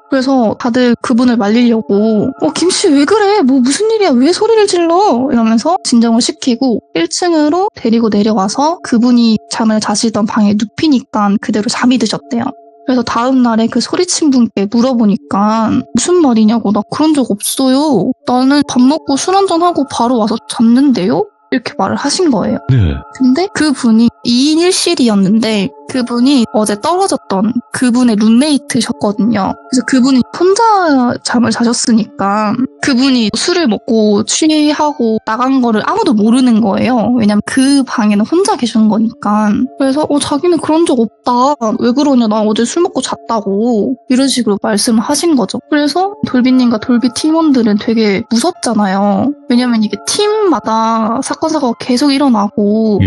그래서 다들 그분을 말리려고 김씨 왜 그래? 뭐 무슨 일이야? 왜 소리를 질러? 이러면서 진정을 시키고 1층으로 데리고 내려와서 그분이 잠을 자시던 방에 눕히니까 그대로 잠이 드셨대요. 그래서 다음 날에 그 소리친 분께 물어보니까 무슨 말이냐고 나 그런 적 없어요. 나는 밥 먹고 술 한잔하고 바로 와서 잤는데요? 이렇게 말을 하신 거예요. 근데 그분이 2인 1실이었는데 그분이 어제 떨어졌던 그분의 룸메이트셨거든요. 그래서 그분이 혼자 잠을 자셨으니까 그분이 술을 먹고 취하고 나간 거를 아무도 모르는 거예요. 왜냐면 그 방에는 혼자 계신 거니까. 그래서 자기는 그런 적 없다. 왜 그러냐 나 어제 술 먹고 잤다고 이런 식으로 말씀을 하신 거죠. 그래서 돌비님과 돌비 팀원들은 되게 무섭잖아요. 왜냐면 이게 팀마다 사건사고가 계속 일어나고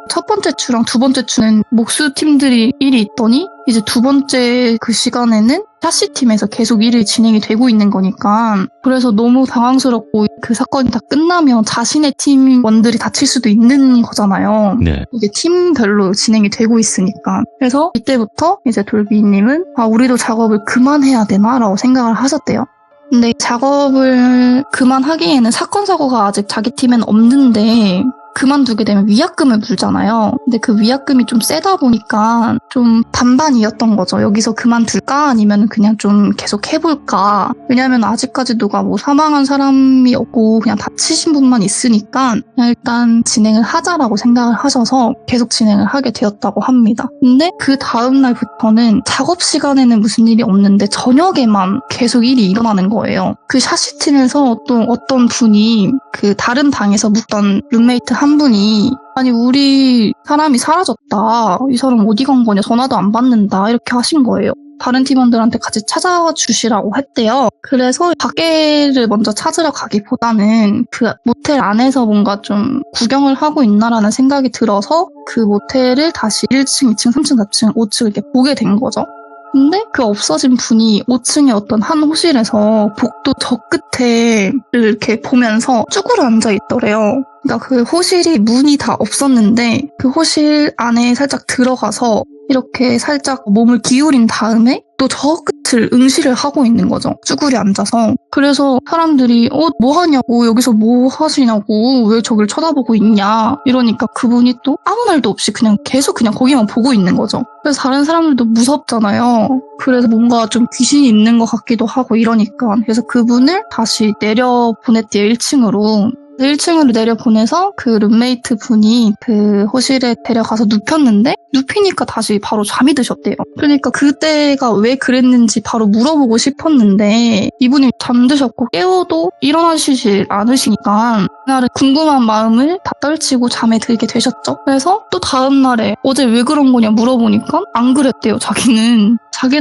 첫 번째 주랑 두 번째 주는 목수팀들이 일이 있더니 이제 두 번째 그 시간에는 샤시팀에서 계속 일이 진행이 되고 있는 거니까 그래서 너무 당황스럽고 그 사건이 다 끝나면 자신의 팀원들이 다칠 수도 있는 거잖아요. 이게 팀별로 진행이 되고 있으니까. 그래서 이때부터 이제 돌비님은 우리도 작업을 그만해야 되나? 라고 생각을 하셨대요. 근데 작업을 그만하기에는 사건 사고가 아직 자기 팀엔 없는데 그만두게 되면 위약금을 물잖아요. 근데 그 위약금이 좀 세다 보니까 좀 반반이었던 거죠. 여기서 그만둘까? 아니면 그냥 좀 계속 해볼까? 왜냐면 아직까지 누가 뭐 사망한 사람이 없고 그냥 다치신 분만 있으니까 그냥 일단 진행을 하자라고 생각을 하셔서 계속 진행을 하게 되었다고 합니다. 근데 그 다음날부터는 작업 시간에는 무슨 일이 없는데 저녁에만 계속 일이 일어나는 거예요. 그 샤시팀에서 또 어떤 분이 그 다른 방에서 묵던 룸메이트 한 분이 아니 우리 사람이 사라졌다. 이 사람 어디 간 거냐. 전화도 안 받는다. 이렇게 하신 거예요. 다른 팀원들한테 같이 찾아주시라고 했대요. 그래서 밖에를 먼저 찾으러 가기보다는 그 모텔 안에서 뭔가 좀 구경을 하고 있나라는 생각이 들어서 그 모텔을 다시 1층, 2층, 3층, 4층, 5층 이렇게 보게 된 거죠. 근데 그 없어진 분이 5층의 어떤 한 호실에서 복도 저 끝에 이렇게 보면서 쭈그려 앉아 있더래요. 그러니까 그 호실이 문이 다 없었는데 그 호실 안에 살짝 들어가서 이렇게 살짝 몸을 기울인 다음에 또 저 끝을 응시를 하고 있는 거죠. 쭈그려 앉아서. 그래서 사람들이 뭐 하냐고 여기서 뭐 하시냐고 왜 저길 쳐다보고 있냐 이러니까 그분이 또 아무 말도 없이 그냥 계속 그냥 거기만 보고 있는 거죠. 그래서 다른 사람들도 무섭잖아요. 그래서 뭔가 좀 귀신이 있는 것 같기도 하고 이러니까 그래서 그분을 다시 내려보냈대요. 1층으로. 1층으로 내려보내서 그 룸메이트 분이 그 호실에 데려가서 눕혔는데 눕히니까 다시 바로 잠이 드셨대요. 그러니까 그때가 왜 그랬는지 바로 물어보고 싶었는데 이분이 잠드셨고 깨워도 일어나시질 않으시니까 그날은 궁금한 마음을 다 떨치고 잠에 들게 되셨죠. 그래서 또 다음날에 어제 왜 그런 거냐 물어보니까 안 그랬대요. 자기는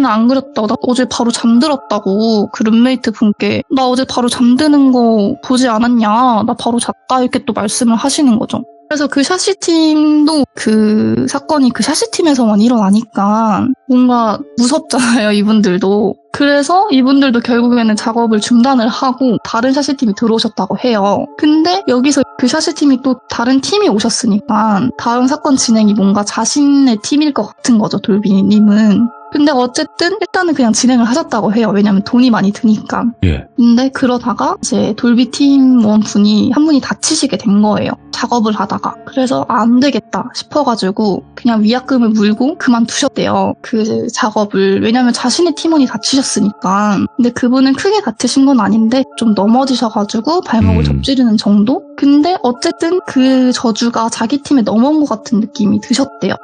안 그랬다고. 나 어제 바로 잠들었다고. 그 룸메이트 분께 나 어제 바로 잠드는 거 보지 않았냐. 나 바로 잤다. 이렇게 또 말씀을 하시는 거죠. 그래서 그 샤시팀도 그 사건이 그 샤시팀에서만 일어나니까 뭔가 무섭잖아요. 이분들도. 그래서 이분들도 결국에는 작업을 중단을 하고 다른 샤시팀이 들어오셨다고 해요. 근데 여기서 그 샤시팀이 또 다른 팀이 오셨으니까 다음 사건 진행이 뭔가 자신의 팀일 것 같은 거죠. 돌비님은. 근데 어쨌든 일단은 그냥 진행을 하셨다고 해요. 왜냐면 돈이 많이 드니까. 예. 근데 그러다가 이제 돌비 팀원 분이 한 분이 다치시게 된 거예요. 작업을 하다가. 그래서 안 되겠다 싶어가지고 그냥 위약금을 물고 그만두셨대요. 그 작업을. 왜냐면 자신의 팀원이 다치셨으니까. 근데 그분은 크게 다치신 건 아닌데 좀 넘어지셔가지고 발목을 접지르는 정도? 근데 어쨌든 그 저주가 자기 팀에 넘어온 것 같은 느낌이 드셨대요.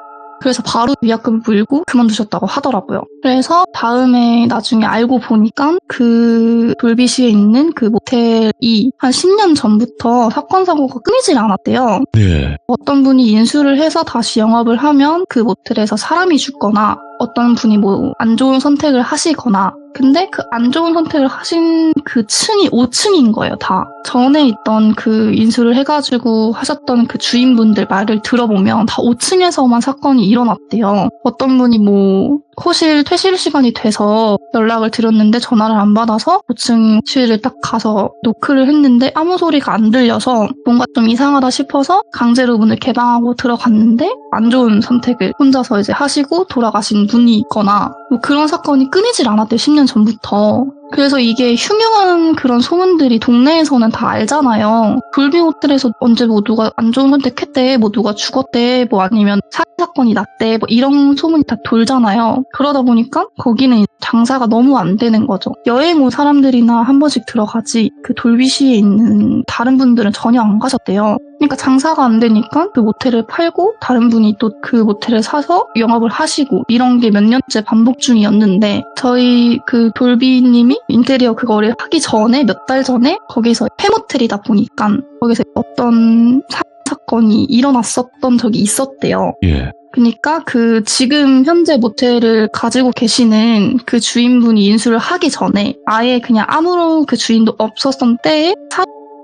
그래서 바로 위약금을 물고 그만두셨다고 하더라고요. 그래서 다음에 나중에 알고 보니까 그 돌비시에 있는 그 모텔이 한 10년 전부터 사건 사고가 끊이질 않았대요. 네. 어떤 분이 인수를 해서 다시 영업을 하면 그 모텔에서 사람이 죽거나 어떤 분이 뭐 안 좋은 선택을 하시거나 근데 그 안 좋은 선택을 하신 그 층이 5층인 거예요, 다. 전에 있던 그 인수를 해가지고 하셨던 그 주인분들 말을 들어보면 다 5층에서만 사건이 일어났대요. 어떤 분이 뭐 호실 퇴실 시간이 돼서 연락을 드렸는데 전화를 안 받아서 5층실을 딱 가서 노크를 했는데 아무 소리가 안 들려서 뭔가 좀 이상하다 싶어서 강제로 문을 개방하고 들어갔는데 안 좋은 선택을 혼자서 이제 하시고 돌아가신 분이 있거나 뭐 그런 사건이 끊이질 않았대요. 10년 전부터. 그래서 이게 흉흉한 그런 소문들이 동네에서는 다 알잖아요. 돌비 호텔에서 언제 뭐 누가 안 좋은 선택했대, 뭐 누가 죽었대, 뭐 아니면 살인 사건이 났대, 뭐 이런 소문이 다 돌잖아요. 그러다 보니까 거기는 장사가 너무 안 되는 거죠. 여행 온 사람들이나 한 번씩 들어가지 그 돌비시에 있는 다른 분들은 전혀 안 가셨대요. 그러니까 장사가 안 되니까 그 모텔을 팔고 다른 분이 또 그 모텔을 사서 영업을 하시고 이런 게 몇 년째 반복 중이었는데 저희 그 돌비님이 인테리어 그거를 하기 전에 몇 달 전에 거기서 폐모텔이다 보니까 거기서 어떤 사건이 일어났었던 적이 있었대요. 예. 그러니까 그 지금 현재 모텔을 가지고 계시는 그 주인분이 인수를 하기 전에 아예 그냥 아무런 그 주인도 없었던 때에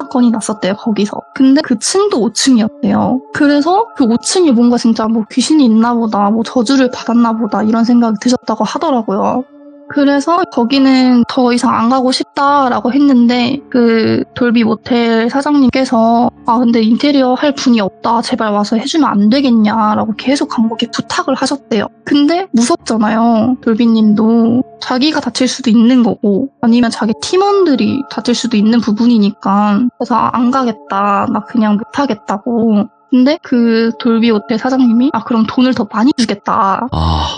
사건이 났었대요, 거기서. 근데 그 층도 5층이었대요. 그래서 그 5층이 뭔가 진짜 뭐 귀신이 있나 보다, 뭐 저주를 받았나 보다 이런 생각이 드셨다고 하더라고요. 그래서 거기는 더 이상 안 가고 싶다라고 했는데 그 돌비 모텔 사장님께서 근데 인테리어 할 분이 없다. 제발 와서 해주면 안 되겠냐라고 계속 간곡히 부탁을 하셨대요. 근데 무섭잖아요. 돌비님도 자기가 다칠 수도 있는 거고 아니면 자기 팀원들이 다칠 수도 있는 부분이니까 그래서 안 가겠다. 나 그냥 못 하겠다고 근데 그 돌비 호텔 사장님이 그럼 돈을 더 많이 주겠다.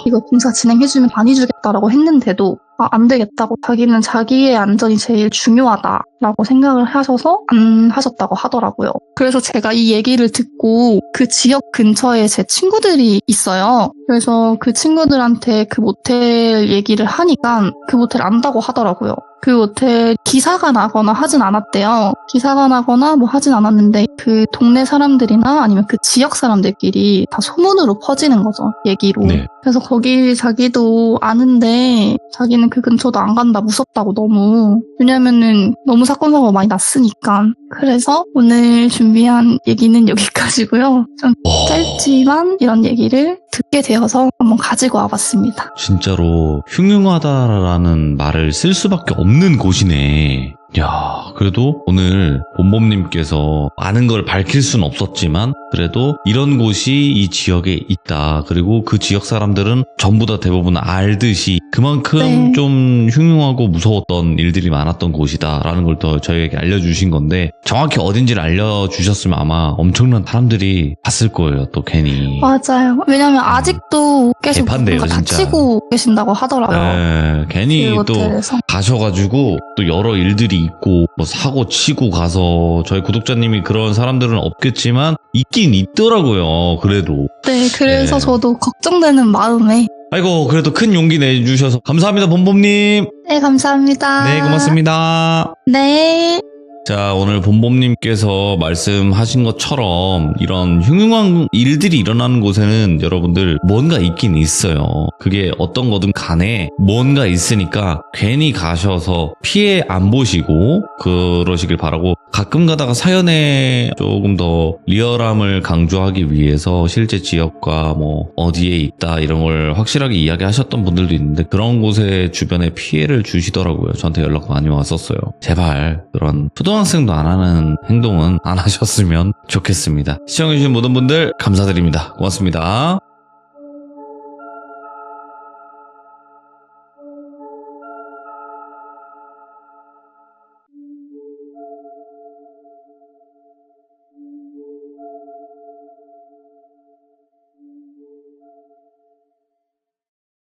이거 공사 진행해주면 많이 주겠다라고 했는데도 안 되겠다고, 자기는 자기의 안전이 제일 중요하다라고 생각을 하셔서 안 하셨다고 하더라고요. 그래서 제가 이 얘기를 듣고 그 지역 근처에 제 친구들이 있어요. 그래서 그 친구들한테 그 모텔 얘기를 하니까 그 모텔 안다고 하더라고요. 그 모텔 기사가 나거나 하진 않았대요. 기사가 나거나 뭐 하진 않았는데 그 동네 사람들이나 아니면 그 지역 사람들끼리 다 소문으로 퍼지는 거죠, 얘기로. 네. 그래서 거기 자기도 아는데 자기는 그 근처도 안 간다, 무섭다고 너무. 왜냐면은 너무 사건 사고가 많이 났으니까. 그래서 오늘 준비한 얘기는 여기까지고요. 좀 짧지만 이런 얘기를 듣게 되어서 한번 가지고 와봤습니다. 진짜로 흉흉하다라는 말을 쓸 수밖에 없는 곳이네. 야, 그래도 오늘 봄봄님께서 아는 걸 밝힐 순 없었지만 그래도 이런 곳이 이 지역에 있다. 그리고 그 지역 사람들은 전부 다 대부분 알듯이 그만큼 네. 좀 흉흉하고 무서웠던 일들이 많았던 곳이다라는 걸 더 저희에게 알려주신 건데, 정확히 어딘지를 알려주셨으면 아마 엄청난 사람들이 봤을 거예요. 또 괜히. 맞아요. 왜냐면 아직도 계속 개판돼요, 누군가 진짜. 다치고 계신다고 하더라고요. 네, 괜히 그 또 호텔에서. 가셔가지고 또 여러 일들이 있고 뭐 사고 치고 가서, 저희 구독자님이 그런 사람들은 없겠지만 있긴 있더라고요. 그래도. 네, 그래서 네. 저도 걱정되는 마음에. 아이고, 그래도 큰 용기 내주셔서 감사합니다, 봄봄님. 네, 감사합니다. 네, 고맙습니다. 네. 자, 오늘 봄봄님께서 말씀하신 것처럼 이런 흉흉한 일들이 일어나는 곳에는 여러분들 뭔가 있긴 있어요. 그게 어떤 거든 간에 뭔가 있으니까 괜히 가셔서 피해 안 보시고 그러시길 바라고, 가끔 가다가 사연에 조금 더 리얼함을 강조하기 위해서 실제 지역과 뭐 어디에 있다 이런 걸 확실하게 이야기하셨던 분들도 있는데, 그런 곳에 주변에 피해를 주시더라고요. 저한테 연락 많이 왔었어요. 제발 그런 초등학생도 안 하는 행동은 안 하셨으면 좋겠습니다. 시청해주신 모든 분들 감사드립니다. 고맙습니다.